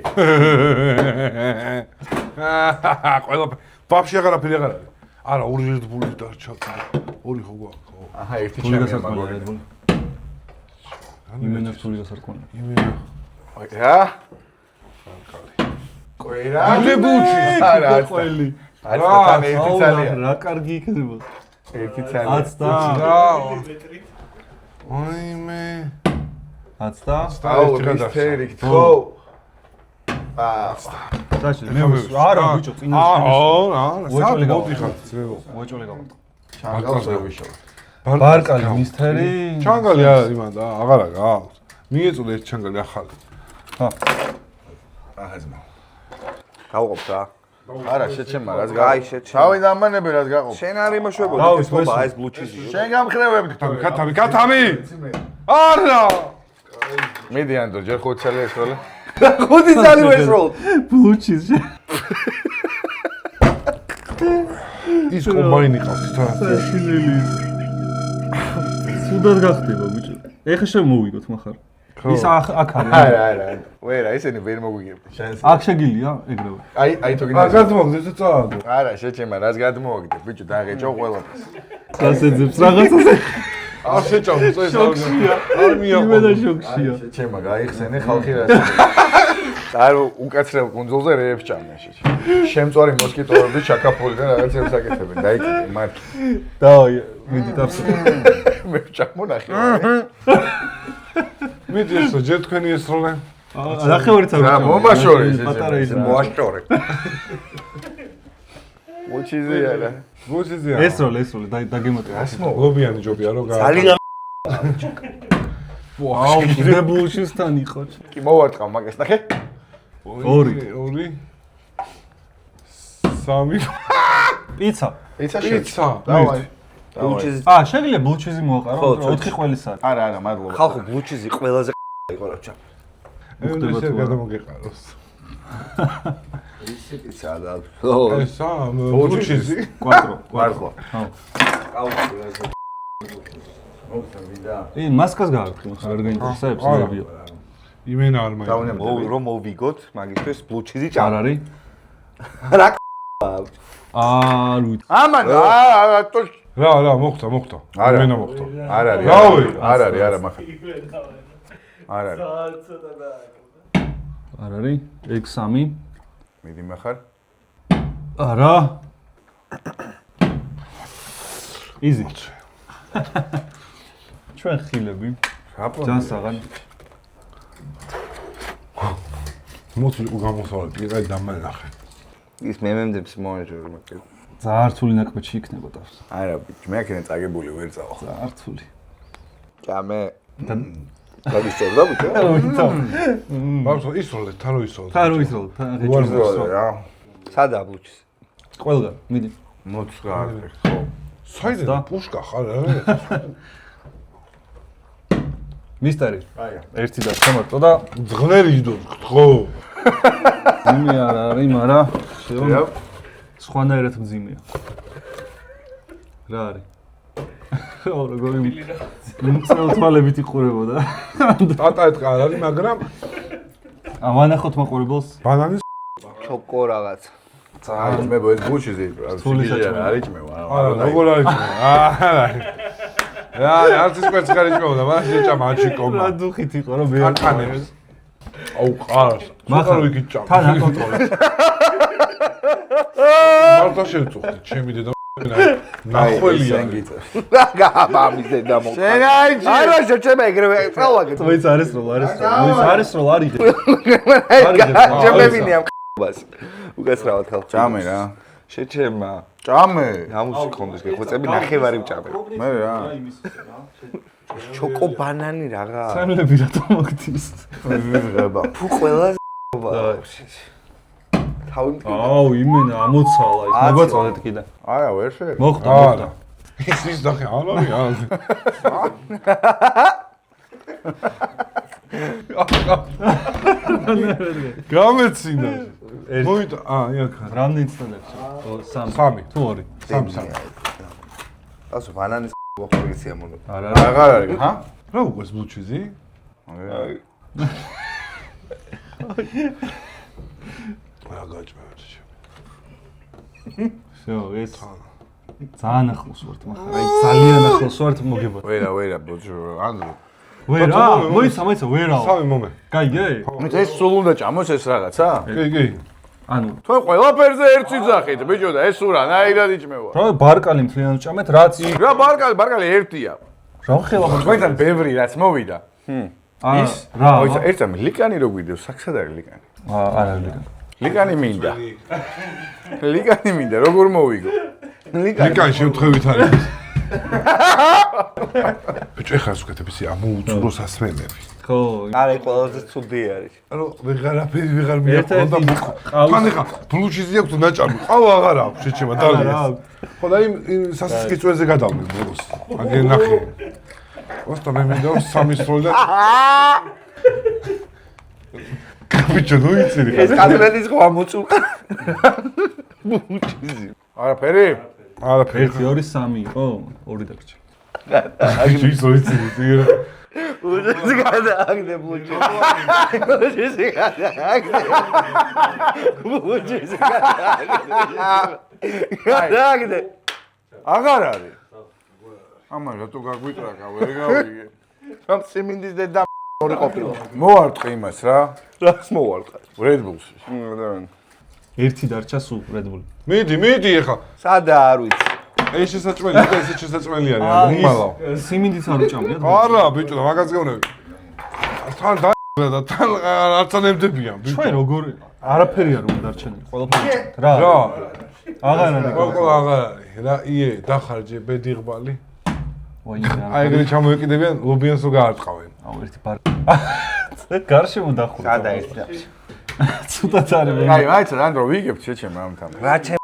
ყველა ბაბში აღარაფერი აღარ არის. არა, ორი რედბული დარჩა. ორი ხო გვაქვს. აჰა, ერთი რთული ჩემია გასარკვევია მაგორი. რედბული. იმენა რთული გასარკვევია. იმენა. რა? კვირა? ლებუჩი. არა, ყველი. არც და თან ერთი ცალია. რა კარგი იქნება. ერთი ცალია. 10 და აიმე. 10 და აუ, მისტერი ხო? დაშე მე არა ბიჭო წინაშე სად მოდიხარ ძვეო მოეჭოლე გავარ ჩანგალზევიშო ბარკალი მისტერი ჩანგალი არა იმან და აღარა გაქვს მიეწოდე ეს ჩანგალი ახალი აჰაზმა გავყოფ რა. არა შეჩემა რაც აი, შეჩემა. თავი დამანები რაც გაყოფ შენ არ იმოშვებოდი დავით, ეს ხობა მესმე. ეს ბლუჩიზი. შენ გამხრევები კათამი არა მიდი ანდრო ჯერ 5 წელი ესროლე ხუთი წელი ვესროლ. ბლუჩის ის კომბაინი ყავს თან საშინელი სუდად გახდება ბიჭო ეხა შემოვიდოთ מחარ ის აქ არის არა ვერა ისინი ვერ მოგვიგებ შენს აქ შეგილია ეგრევე აი თუ გინდა გადმოგდეს წააგო არა შეჩემა რაც გადმოვაგდებ ბიჭო დაღეჭო ყველაფერს გასეძებს რაღაცაზე არ შეჭამს ეს არ მიაყო იმენა შოქშია შეჩემა გაიხსენე ხალხი რას არო უკაცრიელ კუნძულზე რეებს ჭამია შეჩე შემწვარი მოსკიტოები ჩაკაფული და რაღაცებს აკეთებენ დაიკიდე მათ დავაი მიდი დავსე მე ჩამონახე მიდი ესო ჯერ თქვენი ესროლე ნახევარიც არ რა მომაშორე პატარა ის მოაშორე. მოჩიზია რა გუზიზია ესროლე დაგემატე ლობიანი ჯობია რომ გააკეთო ძალიან აუ კიდე ბლუჩისთან იყო კი მოვარტყავ მაგას ნახე ორი. 3 პიცა პიცა დავაი ბლუჩიზი. შეგიძლია ბლუჩიზი მოაყარო 4 ყველის არის არა მადლობა ხალხო ბლუჩიზი ყველაზე იყო რა ჩა. ეს გადამოგეყაროს ისე პიცა და ესა ბუჩიზი 4 მადლობა მასკას გაარქვი, არ გაინტერესებს ზებიო. იმენა არ მაინდა. რომ მოვიგოთ, მაგისთვის ბლუჩიზი არ ჭამე. არის? რა არ ვიცი. ამან რა, მოხდა. არა. იმენა მოხდა. არ არის. რავი. არ არის, არა მახა. არ არის. არ არის? X3. მიდი მახარ. არა. იზი. ჩვენ ხილები. ჯანსაღან. მოწი გამოსავალი, პირადი დამანახე. ის მემემდებს მოაჯორო მაგ. ზართული ნაკვეთში იქნება თავს. არა, ბიჭ, მე აქედან წაგებული ვერ წავალ. ზართული. ჭამე. გადისწორდა ბიჭო? ბავშვო, ისროლე, თან რო ისროლე. თან რო ისროლე, თან უარზეა რა. სადაა ბლუჩიზი? ყველგან, მიდი. მოცხა არის, ხო. საიდან პუშკა ხარ არა? მისტერი. ერთი და სამარტო და ძღნელი იდო, ხო. ძიმე არ არის, მაგრამ სხვანაირად მძიმეა. რა არის? ხო, როგორი მწელ თვალებით იყურებოდა. ტატა ეთქა არ არის, მაგრამ ვანახოთ მაყურებელს. ბანანის ჩოკო რაღაც. აი, მე ეს ბუჩიზი არის ჭმევა. არა, როგორ არის? არა. რა, არც ის კვერცხი არ იჭმეოდა, მაგრამ შეჭამა აჩიკომა. რა დუხით იყო რომ მე აკანებს. აუ, ყარს. მახარ იქით ჭამ. თან აკონტროლებს. მარტო შევწუხდი, ჩემი დედა ნახველია. რა გამამიზე და მოკა. შენ არა შეჭება ეგრევე წავაგე. ვეც არის რომ არის. ჩემებინი ამ ხ***ას. უკაცრავად ხალხი. ჭამე რა. შეჭემა. ჭამე. გამუსი კონდეს გეხოცები ნახევარი ვჭამე. მე რა. ჩოკო ბანანი რაღა. სამლები რატომ მოგდის? ვიღება. ფუ ყველა თავი აუ, იმენა ამოცალა ის. მოგვაწოდეთ კიდე. არა, ვერ შე. მოხდა. არა. ის დახე არ არის. გამეცინა. მოვიდა, იქ. რამდენი ცდებს? 3. სამი. თუ 2? 3. ასო ბანანის ვაფორგეცია მონო. არა. აღარ არის, ჰა? რა უყურს ბლუჩიზი? რა გაჭმევთ შე. всё, ეს ძალიან ახლოს ვართ, მაგრამ აი ძალიან ახლოს ვართ მოგება. ვერა, ბოჭო, ანდრო. ვერა, მოიცა, ვერა. სამი მომე. გაიგე? მე ეს სულ უნდა ჭამოს ეს რაღაცა? კი. ანუ, თქვენ ყველაფერზე ერთი ძახით, ბიჭო და ეს ურა, ნაირად იჭმევა. რა ბარკალი მთლიანად ჭამეთ, რაც რა ბარკალი ერთია. რა ხელა თქვენთან ბევრი რაც მოვიდა. ის რა? მოიცა, ერთამ ლიკანი რო გვიდევს, საქსად არის ლიკანი. არა, ლიკანი მინდა. ლიკანი მინდა, როგორ მოვიგო? ლიკანი შემთხვევით არის. ბიჭო, ეხლა სუკეთებ ისი ამოუწურო სასმელები. ხო, არა, ყველაზე ცუდი არის. ანუ ვეღარაფერი ვეღარ მიაყოლდა მუხა. თან ეხლა ბლუჩიზი აქვს ნაჭამი. ყავა აღარ აქვს, შეჩემა დალია. ხო და იმ სასისკის წვერზე გადავდნენ ბოლოს. აგერ ნახე. ვასტა მე მინდა სამი სროლი და ბიჭო, ნუ იცი ეს კადრედის ხო ამოწუ. ბუჩიზი. არაფერი? არაფერი. 1, 2, 3 იყო, 2 დაგჭირდა. ის როიცი იგივე. ბუჩიზი გადააგდე ბუჩიზი. ბუჩიზი გადააგდე. ბუჩიზი გადააგდე. აღარ არის. ამან რატო გაგვიტრაკა, ვერ გავიგე. რომ სიმინდის დედა ორი ყოფილა. მოვარტყი იმას რა. რას მოვარტყა? Red Bulls. ერთი დარჩა სულ Red Bull. მიდი ეხლა. სადაა არ ვიცი. ეს შესაძლებელი და ეს შესაძლებელი არის. უმალავ. სიმინდიც არ უჭამია. არა, ბიჭო, და მაგას გეუბნები. თან და თან არცან ემდებიან, ბიჭო. ჩვენ როგორი? არაფერი არ უნდა დარჩენილი. ყველაფერი ჭამთ. რა? აღარ არის. ყველა აღარ არის. რა, ие, დახარჯე ბედიღბალი. ვაიმე. აი ეგრე ჩამოეკიდებიან, ლობიანს რო გაარტყავენ. აუ ერთი ბარ. გარშემო დახურდა. სადაა ერთი? ცუდად არის. აი, მაინც რანდრო ვიგებთ შეჩემ ამ თან. რა ჩემ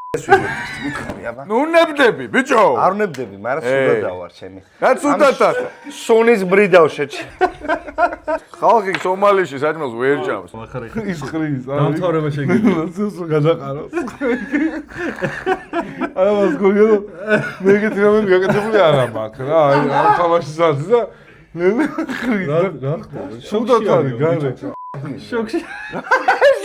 ნუ ნებდები, ბიჭო. არ ვნებდები, მაგრამ სულად დავარ ჩემი. რაც უდათა. სონის ბრიდავ შეჭი. ხალხი სომალიში საჭმელს ვერ ჭამს. ის ხრის, დამთავრება შეგიძლია. სულ გადაყაროს. არა მას გოგო, მე ეგეთი რამე გაკეთებული არ მაქვს რა, აი თამაში საძი და მე ხრის. რა შუდათ არის გარე. შოქში.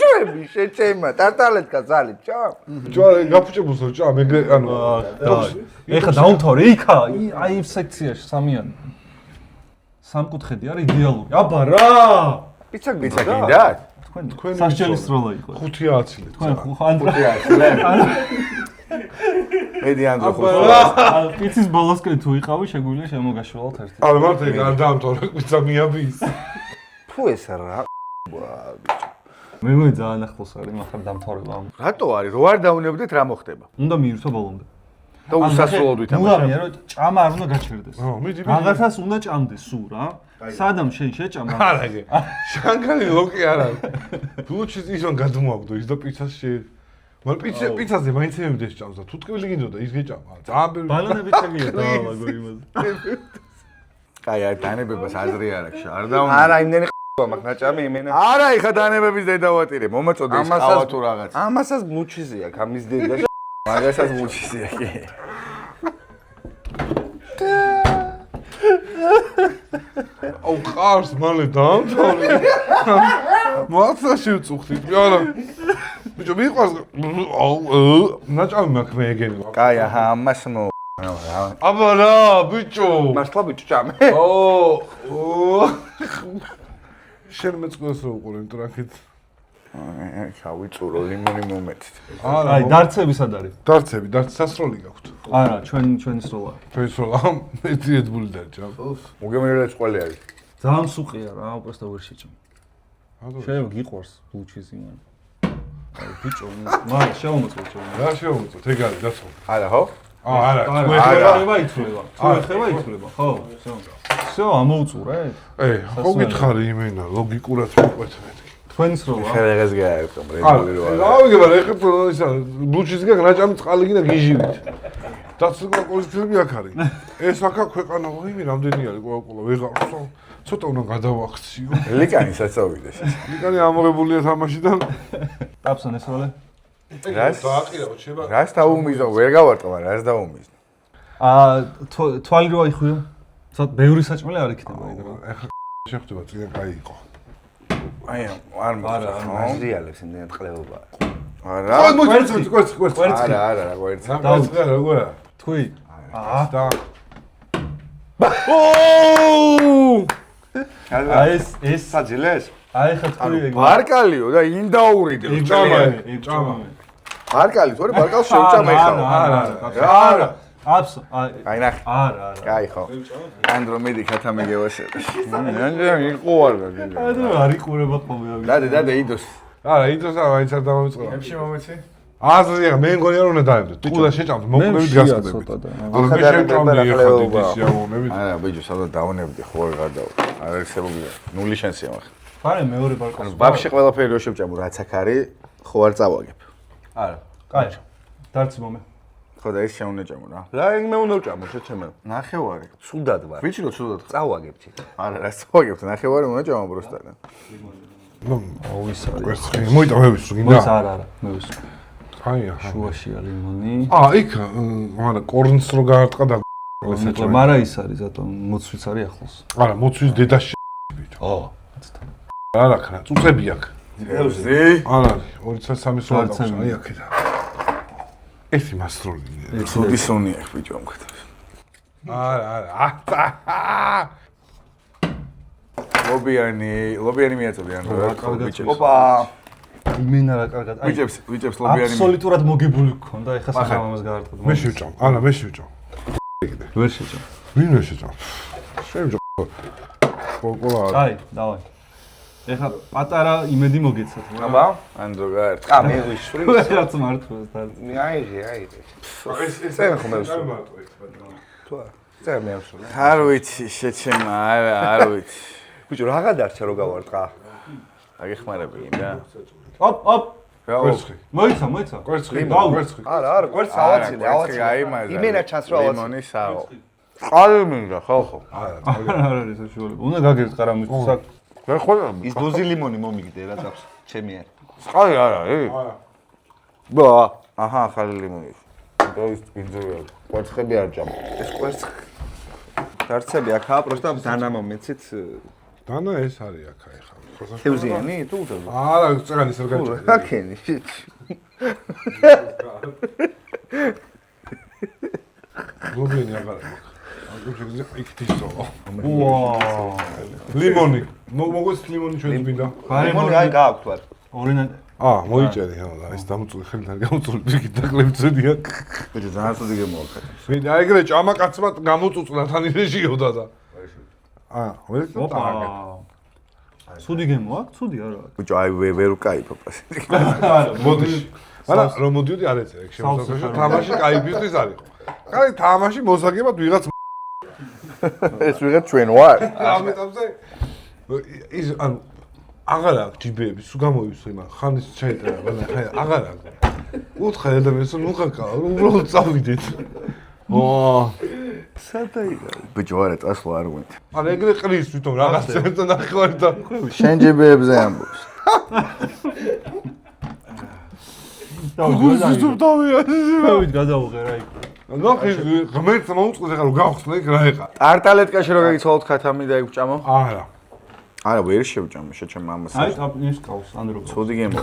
ჟუები შეჭემა, ტარტალეთკა ზალი, ჭამ. ჯო გაფუჭებულსო ჭამ ეგრე ანუ ეხა დავთავრე იქა, აი იმ სექციაში სამიანი. სამკუთხედი არის იდეალური. აბა რა! პიცა პიცა გინდა? თქვენ სასჯელის როლა იყო. 5 აცილე. თქვენ ანდრა მედი ანდრო ხო. პიცის ბოლოსკენ თუ იყავი, შეგვიძლია შემოგაშველოთ ერთი. არა მარტო ეგ არ დაამთავრე, პიცა მიაბის. ფუ ეს რა? მე ძალიან ახლოს არის მაგრამ დამთავრება. რატო არის? რო არ დაუნებდეთ რა მოხდება? უნდა მიირთო ბოლომდე. და უსასრულოდ ვითამაშე. მუღამია რომ ჭამა არ უნდა გაჩერდეს. მიდი. რაღაცას უნდა ჭამდეს სულ რა. სადამ შენ შეჭამა. არა ეგ. შანგალი ლოკი არ არის. ბლუჩის ისონ გადმოაგდო ის და პიცას შე მაგრამ პიცაზე მაინც ემდეს ჭამს და თუ ტკბილი გინდოდა ის გეჭამა. ძალიან ბევრი ბანანებით შეგიძლია დაალაგო იმაზე. კაი, აი დანებებას აზრი არ აქვს. არ დაუნდა. არა, იმდენი მაგ ნაჭამი იმენა. არა, ეხა დანებების დედავატირე. მომაწოდე ის ყავა თუ რაღაც. ამასაც მუჩიზი აქვს, ამის დედა. მაგასაც მუჩიზია კი. აუ ყარს მალე დაამთავრე. მაცაში უწუხდით. არა. ბიჭო მიყვარს აუ ნაჭამი მაქვს მე ეგენი. კაი, აჰა, ამას მო აბა რა ბიჭო. მართლა ბიჭო ჭამე. ო შენ მეწყვილს რო უყურებ ტრაქით. ჩავიწურო ლიმონი მომეცით. აი დარცები სად არის? დარცები, სასროლი გაქვთ. არა, ჩვენი სროლა. ჩვენი სროლა მეტი ედბული დარჩა. მოგემერელებს ყველი არის. ძალიან სუყია რა, უბრალოდ ვერ შეჭამ. შეიძლება გიყვარს ბლუჩიზი მან. აი ბიჭო, მაგრამ შევამოწმოთ ჩვენ. რა შევამოწმოთ, ეგ არის დაცვა. არა ხო? არა, თუ ეხება ითვლება. თუ ეხება ითვლება, ხო? всё, ამოუწურე? ხო გითხარი იმენა, ლოგიკურად მიყვეთ მეთქი. თქვენი სროლა. ხელეგეს გაერტყო რეგულარი რო რა ვიგება, ეხება ისა ბლუჩიზი გაკ ნაჭამი წყალი გინდა გიჟივით. დაცვა კოლექტივი აქ არის. ეს აქა ქვეყანა ვიმი რამდენი არის ყოველყოლა ვეღარ ცოტა უნდა გადავახციო. ლიკანი საწავიდა ეს. ლიკანი ამოღებულია თამაშიდან. ტაფსონ ეს როლე? რას? დააყირავოთ შეიძლება. რას დაუმიზნო? ვერ გავარტყო, მაგრამ რას დაუმიზნო? თვალი რო აიხუიო. ცოტა ბევრი საჭმელი არ იქნება იდრო. ეხლა შეხვდება წინ კაი იყო. აი, არ მოხდა. აზრიალებს იმდენად ყლეობა. არა. აი მოიწევს, არა, არა, რა გვერდს. დაუწყე როგორა? თქვი. და აი ეს საძილეს? აი ხა თქვი ეგ. ბარკალიო და ინდაურიდე. ჭამა. ბარკალი, თორე ბარკალს შევჭამე ხა. არა. აბსო. აი ნახე. არა. კაი ხო. ანდრომედი ქათამი გევასება. ანდრომედი იყო არა. არ იყურება ხოლმე. დადე იდოს. არა, იდოსა მაინც არ დავიწყო. ემში მომეცი? აზრია, მე მგონი არ უნდა დაემდო. ტყულა შეჭამთ, მოკლებით გასკდებით. არა, მე შევჭამდი ეხლა დიდი სიამოვნებით. არა, ბიჭო, სადღაც დაუნებდი, ხო არ გადავა. არ არის ხებობია. ნული შანსია მაგ. ფარე მეორე ბარკოს. ბაბში ყველაფერი რო შევჭამო, რაც აქ არის, ხო არ წავაგებ. არა. კაი. დარცი მომე. ხო და ეს შეუნეჭამო რა. რა ეგ მე უნდა ვჭამო შეჩემე. ნახევარი. სუდად ვარ. ვიცი რომ ცუდად წავაგებთ. არა, რა წავაგებთ, ნახევარი უნეჭამო პროსტად. ნუ, ის არის. ვერცხლი, მოიტა მე ვისწრ, გინდა? მოიც არა, მე ვისწრ. აი, აჰა. შუაშია ლიმონი. იქ, მაგრამ კორნს რო გაარტყა და მაგრამ ის არის ზატო მოცვიც არის ახლოს. არა, მოცვის დედაში ბიჭო. არა, ქნა, წუწები აქ. ევზი. არა, 2-3 სულ აქვს, აი აქედა. ეს იმასროლი. ცუდი სონია ბიჭო ამქეთ. არა. ლობიანი მიაწოდიან რა ბიჭებს. ოპა. იმენა რა კარგად. ბიჭებს ლობიანი. აბსოლუტურად მოგებული გქონდა, ეხლა საღამოს გაარტყდა. მე შევჭამ. არა, მე შევჭამ. ვერ შეჭამ. ვინ ვერ შევჭამ? შევჭამ. კოკოლა. აი, დავай. ეხლა პატარა იმედი მოგეცათ. აბა? ანდრო გაერთ. ა მე ვისვრი. რაც მართლაც დარწი. აიღე. ეს წერ ხომ მევსვრი. თუ წერ მევსვრი. არ ვიცი, შეჩემა, არ ვიცი. ბიჭო, რა გადარჩა რო გავარტყა? აგეხმარებიან და. ოპ. კვერცხი. მოიცა. კვერცხი. კვერცხი. არა, კვერცხი ავაცილე, ავაცილე. გაიმაზა. იმენა ჩანს რა ავაცილე. ლიმონის საო. წყალი მინდა ხალხო. არა, არ არის საშუალება. უნდა გაგერთ ყარამის საკ. ვერ ხო ის დოზი ლიმონი მომიგდე რა წავს. ჩემი არ. წყალი არ არის? არა. ბა, აჰა, ახალი ლიმონი. ის გინძურია. კვერცხები არ ჭამ. ეს კვერცხი. დარცები აქაა, პროსტა დანამომეცით. დანა ეს არის აქ ახლა. თევზიანი თუ უთევზო? არა, წეგანის არ გაჭირდა. აკენი. გობლინი აღარ აქვს. აგუჩეგზე იქთისო. უაა. ლიმონი. მოგვეც ლიმონი ჩვენ მინდა. ლიმონი აი გააქვთ ვარ. ორინა მოიჭერი, ხა, ეს დამწული ხელით არ გამოწული პირიქით დაკლევწედია. ბიჭო, ძალიან ცუდი გემოვაქეთ. ვინ აი ეგრე ჭამა კაცმა გამოწუწნა თან ირეჟიოდა და. ვერ ოპა. სუდი გემო აქვს? სუდი არა. ბიჭო, აი ვერ უკაიფო პასი. მოდი. არა, რომ მოდიოდი არ ეწერე, შემოსახე. თამაში კაი ბიზნეს არისო. კაი თამაში მოსაგებად ვიღაც ეს ვიღაც ჩვენ ვარ. ამიტომზე ის ანუ აღარ აქვს ჯიბეები, სულ გამოვისო იმან, ხანის ჩაიწერა, მაგრამ აღარ აქვს. უთხარ ადამიანს რომ უხაკა, უბრალოდ წავიდეთ. ბიჭო, არა, წასვლა არ ვინდა. ან ეგრე ყრის თვითონ რაღაც ერთად ნახევარი და შენ ჯიბეებზე ამბობს. დავით გადავუღე რა იქ. ნახე ღმერთს მოუწყდეს ახლა რომ გავხსნე იქ რა ეხა. ტარტალეტკაში რო გაგიცვალოთ ქათამი და იგჭამო? არა. არა, ვერ შევჭამო, შეჩემ მამას. აი ის ყავს ანდრო. ცუდი გემო.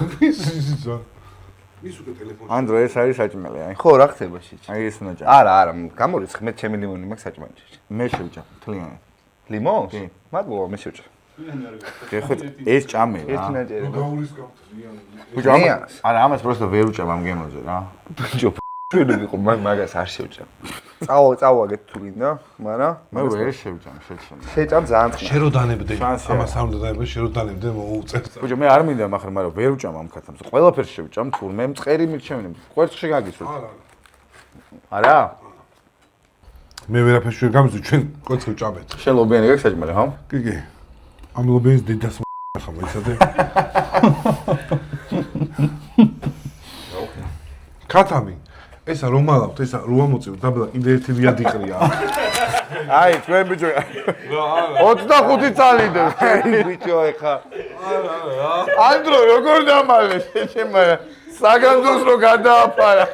ის უკვე ტელეფონში. ანდრო, ეს არის საჭმელი, აი. ხო, რა ხდება შეჭ. აი ეს უნდა ჭამ. არა, გამორიცხ მე ჩემი ლიმონი მაქვს საჭმელი. მე შევჭამ, თლიანი. ლიმონს? კი. მადლობა, მე შევჭ. გეხოთ ეს ჭამე რა. ერთი ნაჭერი. გაურისკავთ. ბიჭო, არა, ამას პროსტო ვერ უჭამ ამ გემოზე რა. ბიჭო, ჩვენი ვიყო, მაგას არ შევჭ. წავაგეთ თუ გინდა, მაგრამ მე ვერ შევჭამ, შეჩემ. შეჭამ ძალიან წყნარ. შენ რო დანებდე, შანსი ამას არ უნდა დაებდე, შენ რო დანებდე, მოუწევს. ბიჭო, მე არ მინდა მაგრამ ვერ უჭამ ამ ქათამს. ყველაფერს შევჭამ, თურმე მწყერი მირჩევნები. კვერცხში გაგისვით. არა? მე ვერაფერს ვერ გამიწვი, ჩვენ კვერცხი ვჭამეთ. შენ ლობიანი გაქვს საჭმელი, ხო? კი კი. ამ ლობენის დედას ხა მოიცადე. ქათამი ესა რომ მალავთ, ესა რო ამოწევთ, დაბლა კიდე ერთი ვიადი ყრია. აი, ჩვენ ბიჭო. 25 წალი დევს. ბიჭო, ეხა ანდრო, როგორ დამალე შეჩემა? საგანძოს რო გადააფარა.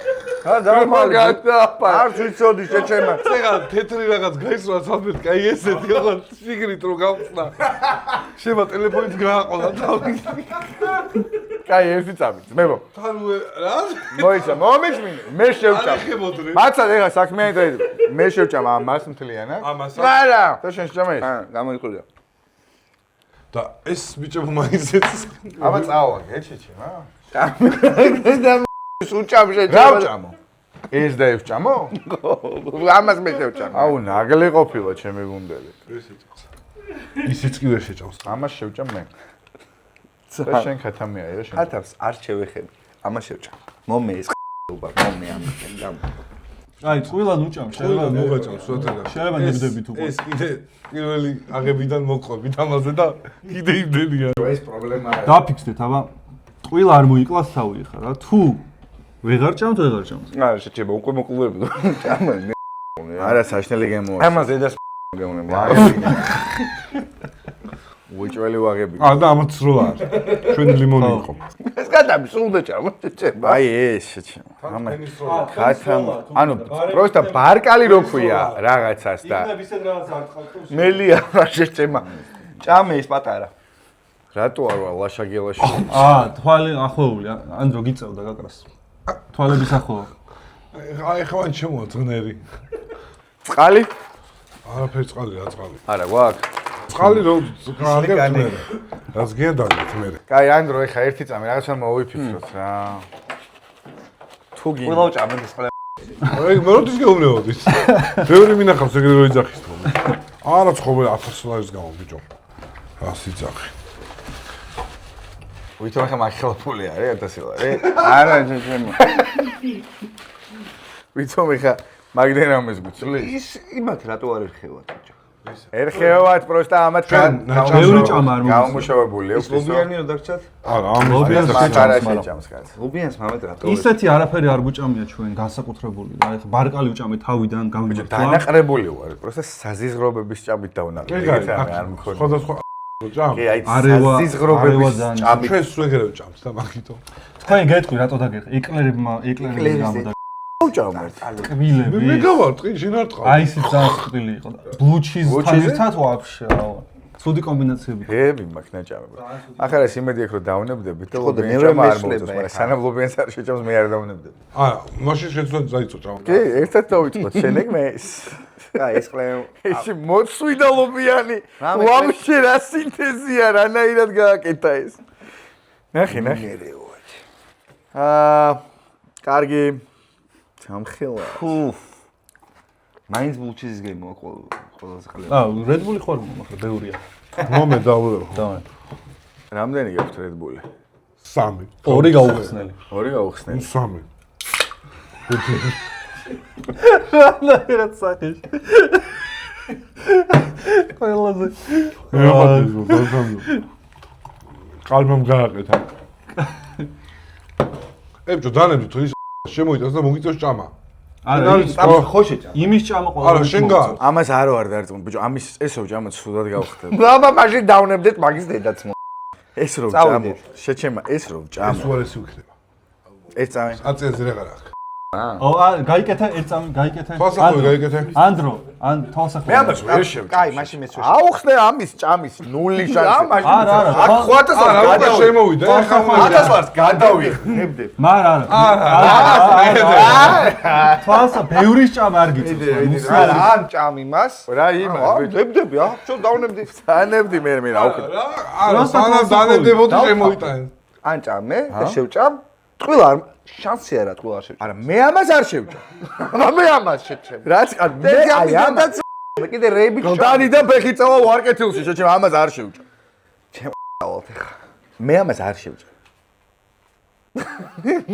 გადააფარა. არ ვიცოდი შეჭემა. წეგა თეთრი რაღაც გაისროლა სამბერტი, აი ესეთი რაღაც შიგნით რო გავხსნა. შემა ტელეფონით გააყოლა თავი. კაი, ერთი წამი. ძმებო. თან რა? მოიცა, მომიჩმინე. მე შევჭამ. ხებოდრე. მაცად ეხა საქმიანი დაიდო. მე შევჭამ ამას მთლიანად. ამას. არა. და შენ შეჭამე? გამოიყურია. და ეს ბიჭო მაინცეც. აბა წავაგე, შეჩემა. სუჭამ რა შეჭემა. ვჭამო? ეს და ევჭამო? ამას მე შევჭამ. აუ, ნაგლე ყოფილა ჩემი გუნდელი. ისიც კიდე შეჭავს. ამას შევჭამ მე. და შენ ქათამია რა შენ? ხათავს არ შევეხები. ამას შევჭამ. მომე ეს ხ***ობა, მომე ამ. აი, წყვილად უჭამ, შეიძლება მოგაჭამ სოთელა. შეიძლება ნებდებით უკვე. ეს კიდე პირველი აღებიდან მოყვებით ამაზე და კიდე იმდენია. ეს პრობლემაა. დაფიქსდეთ, აბა წყვილ არ მოიკლას თავი ხა რა. თუ ვეღარ ჭამთ, ვეღარ ჭამთ. არა, შეჭება, უკვე მოკლუები. ჭამა. არა, საშნელი გემოა. ამას დედას გეუნები. უჭველი ვაგები. და ამაც სროლა არის. ჩვენი ლიმონი იყო. ეს გადამი სულ უნდა ჭამა, შეჭება. აი ეს შეჩემა. ქათამ, ანუ პროსტა ბარკალი რო ქვია რაღაცას და ისეთ რაღაც არ ტყავთ. მელია რა შეჭემა. ჭამე ეს პატარა. რატო არ ვარ ლაშაგელაში? თვალი ახოვული, ანდრო გიწევდა გაკრას. თვალების ახოვა. აი ხوان ჩემო ძნერი. წყალი? არაფერი წყალი რა წყალი. არა, გვაქვს. წყალი რო გაგებ მე. რაც გიადაგეთ მე. კაი, ანდრო, ეხა ერთი წამი რაღაცა მოვიფიქროთ რა. თუ გინდა. ყველა ჭამე ეს ყველა. აი მე როდის გეუბნებოდით? ბევრი მინახავს ეგრე რო იძახის თქო. არა ცხოვრება 1000 ლარის გამო ბიჭო. რა სიძახი. ვითომ ახლა მაგხელაფული არის 1000 ლარი? არა, შეჭემა. ვითომ ახლა მაგდენამეს გუცლი? ის იმათ რატო არ ერხევათ ბიჭო? ერხევათ პროსტა ამათ ბევრი ჭამა არ მომწონს. გამომუშავებული აქვს ისო. ლობიანი რო დარჩათ? არა, ამ ლობიანს მათარა შეჭამს კაც. ლობიანს მამეთ რატო? ისეთი არაფერი არ გუჭამია ჩვენ განსაკუთრებული რა ეხა ბარკალი უჭამე თავიდან გამიმართლა. დანაყრებული ვარ, პროსტა საზიზღრობების ჭამით დავნალე. არ მქონია. სხვადასხვა ჭამ. კი, აი არევა საზიზღრობების ძალიან. ჭამით. ჩვენ სუეგერევ ჭამს და მაგითო. თქვენ გეტყვი რატო დაგერხ? ეკლერებმა გამოდა. უჭამეთ. კბილები. მე გავარტყი, შენ არ ტყავ. აი ეს ძალიან სკრილი იყო. ბლუ ჩიზთან ერთად ვაფშე. ცუდი კომბინაციები. გები მაქვს ნაჭამები. ახლა ეს იმედი აქვს რომ დავნებდებით და ხოდა ლობიან მეორე ჭამა არ მეშლება მოუწევს, მაგრამ ეხა. სანამ ლობიანს არ შეჭამს მე არ დავნებდები. არა, მაშინ შენ ცოტა დაიწო ჭამა. კი, ერთად დავიწყოთ შენ ეგ მე ეს. აი ეს ყლე ეს მოცვი და ლობიანი. რამე ვამშე რა სინთეზია, რანაირად გააკეთა ეს. ნახე. კარგი. სამხელა. მაინც ბულჩიზის გემოა ყველაზე ყლე. Red Bull-ი ხوار მაგრამ ბევრია. მომე დავულებო. დავე. რამდენი გაქვთ Red Bull-ი? 3. ორი გაუხსნელი. ორი გაუხსნელი. 3. რა საერთოდ. ყველაზე. ყალბამ გააკეთა. ებჭო დანები თუ ის შემოიტანს და მოგიწევს ჭამა. არა, ხო შეჭამ. იმის ჭამა ყველა. არა, შენ გა. ამას არ ვარ დარწმუნ, ბიჭო, ამის ესო ჭამა სულად გავხდები. ბაბა მაშინ დავნებდეთ მაგის დედაც მო. ეს რომ წავიდეთ. ჭამო, შეჩემა ეს რომ ეს ჭამო. უარესი ვიქნება. ეს წამი. აწეზე რა აქვს. გაიკეთა ერთ წამი, გაიკეთა. თვალსახვევი გაიკეთე. ანდრო, ან თვალსახვევი. მე ამას ვერ შევჭამ. კაი, მაშინ მეც ვერ. აუხსნე ამის ჭამის ნული შანსი. არა. აქ 1000 არა, ლარს რა შემოვიდა? ეხლა 1000 ლარს გადავიხნებდე. არა. თვალსა ბევრი ჭამა არ გიწევს. არა, ან ჭამი მას. რა იმას, ბიჭო. დებდები, ხო დავნებდი. სანებდი მე აუხნე. არა, სანამ დანებდებოდი შემოიტანე. ან ჭამე და შევჭამ. ტყუილ არ შანსი არა ტყუილ არ შევჭამ. არა, მე ამას არ შევჭამ. მე ამას შეჭამ. რაც მე აი ამაც კიდე რეიბი გლდანი და ფეხი წავა ვარკეთილში, შეჭამ ამას არ შევჭამ. ჩავალთ ხა. მე ამას არ შევჭამ.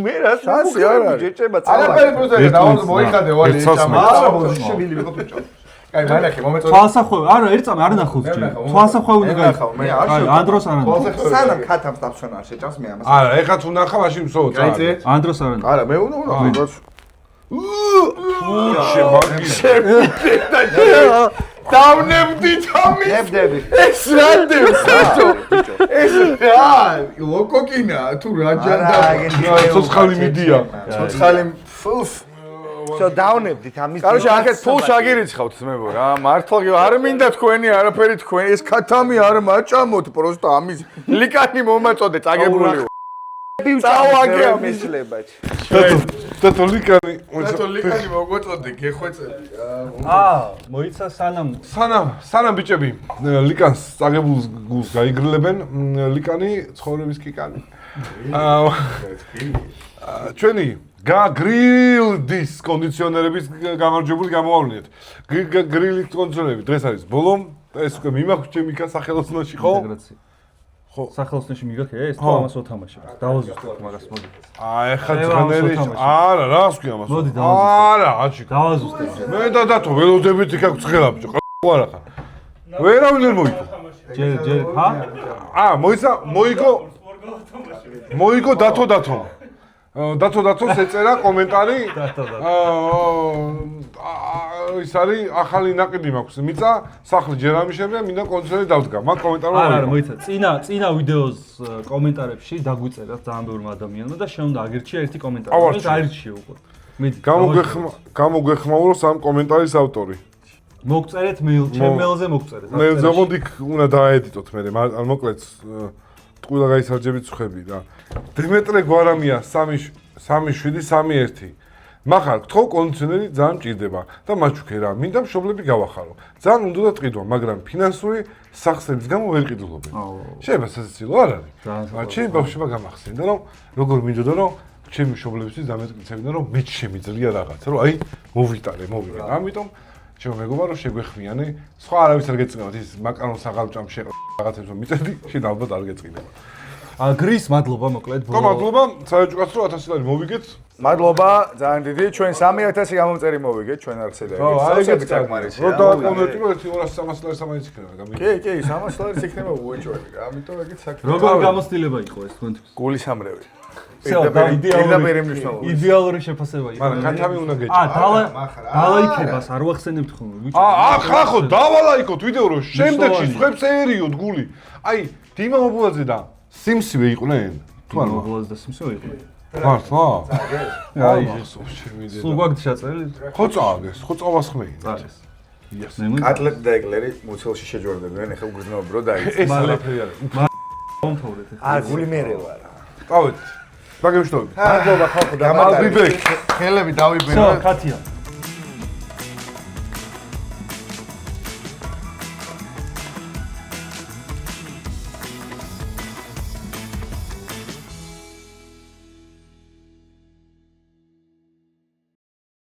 მე რა შანსი არ არის. შეჭება არაფერი პროცესი დავარ მოიხადე ვალი ერთ წელს ჭამა. მე. არა, ბოლოს შევილი ვიყო თუ ჭამ. კაი, მაინახე, მომეწოდი. თვალსახვევი. არა, ერთ წამი არ ნახავს ჯერ. თვალსახვევი უნდა გაიქო. მე აი, ანდროს არ ნახავს. სანამ ქათამს დავსვენა არ შეჭამს მე ამას. არა, ეხლა თუ ნახა, მაშინ მსო წაა. ანდროს არ ნახავს. არა, მე უნდა ვიყო. დავნებდი ჭამის. დებდები. ეს რა დევს ბიჭო? ეს რა? ლოკოკინა თუ რა ჯანდა? ცოცხალი მიდია. ცოცხალი ფუფ. შო დავნებდით ამის. კაროჩე, აქეთ ფულს აგირიცხავთ ძმებო რა. მართლა არ მინდა თქვენი არაფერი თქვენ. ეს ქათამი არ მაჭამოთ, პროსტა ამის ლიკანი მომაწოდე, წაგებული. წავაგე ამის მისლებაჩ. დათო ლიკანი. დათო ლიკანი მოგვაწოდე, გეხვეწები. მოიცა სანამ სანამ ბიჭები ლიკანს წაგებულს გულს გაიგრლებენ, ლიკანი ცხოვრების კიკანი. ჩვენი გრილდის კონდიციონერების გამარჯვებული გამოავლინეთ. გრილის კონდიციონერები დღეს არის ბოლო და ეს უკვე მიმაქვს ჩემი სახელოსნოში ხო? ინტეგრაცია. ხო, სახელოსნოში მიგაქია ეს თუ ამას ვთამაშებ. დავაზუსტებ მაგას მოდი. ეხლა ძღნელი არა, რას ქვია ამას? მოდი, დავაზუსტებ. არა, აჩი. დავაზუსტებ. მე და დათო ველოდებით იქ აქვს ცხელა ბიჭო. არა ხარ. ვერავინ ვერ მოიგო. ჯერ, ჰა? მოიგო დათო. დათოს ეწერა კომენტარი. ის არის ახალი ნაკიდი მაქვს. მიწა სახლი ჯერ ამიშებია, მინდა კონცერტი დავდგა. მაგ კომენტარმა არა, მოიცა. წინა ვიდეოს კომენტარებში დაგვიწერა ძალიან ბევრმა ადამიანმა და შენ უნდა აგერჩია ერთი კომენტარი. მე გაირჩიე უკვე. მიდი. გამოგეხმაურო სამ კომენტარის ავტორი. მოგწერეთ ჩემ მეილზე მოგწერეთ. მეილზე მოდი უნდა დააედიტოთ მე. მოკლედ ტყუილა გაისარჯებით ცხები რა. დემეტრე გვარამია 3-7-3-1. მახარ გთხოვ კონდიციონერი ძალიან მჭირდება და მაჩუქე რა. მინდა მშობლები გავახარო. ძალიან უნდა ტყიდვა, მაგრამ ფინანსური სახსრების გამო ვერ ყიდულობენ. შეიძლება სასაცილო არ არის. ჩემი ბავშვობა გამახსენდა რომ როგორ მინდოდა რომ ჩემი მშობლებისთვის დამეტკიცებინა რომ მე შემიძლია რაღაცა რომ აი მოვიტარე. ამიტომ ჩემო მეგობარო რომ შეგვეხმიანე. სხვა არავის არ გეწყინებათ ის მაკარონს აღარ ვჭამ რაღაცებს რომ მიწედი, შენ ალბათ არ გეწყინება. გრის მადლობა მოკლედ. ხო, მადლობა. საერთო კაცო 1000 ლარი მოვიგეთ. მადლობა, ძალიან დიდი. ჩვენ 3000 გამომწერი მოვიგეთ ჩვენ არცედა. ხო, აი ეგეც საკმარისია. რო დააკონვერტი რომ 1 200 300 ლარი სამაინც იქნება, გამიგე. კი, 300 ლარიც იქნება უეჭველი. ამიტომ ეგეც საქმე. როგორი გამოცდილება იყო ეს თქვენთვის? გულისამრევი. იდეალური იდეალური შეფასება იყო. მაგრამ კათამი უნდა გეჭა. დალაიქებას არ ვახსენებთ ხოლმე ბიჭო. ახლა დავალაიქოთ ვიდეო რომ შემდეგში სხვებს ეერიოთ გული. აი, დიმა მობულაძე და სიმსივე იყვნენ. თუ არა? მოგლაზ და სიმსივე იყო. მართლა? აი, შემიძლია. სულ გვაქვს შეწელი? ხო წააგეს, ხო წავასხმეი. წარეს. კატლეტ და ეკლერი მუცელში შეჯვარდებიან, ეხლა გრძნობ რო დაიწყე. ეს არაფერი არის. მომთხოვრეთ. გული მერე ვარ. წავედით. მაგემშტობი. მადლობა ხალხო და გამარჯვებით. ხელები დავიბერო. ხო, კათია.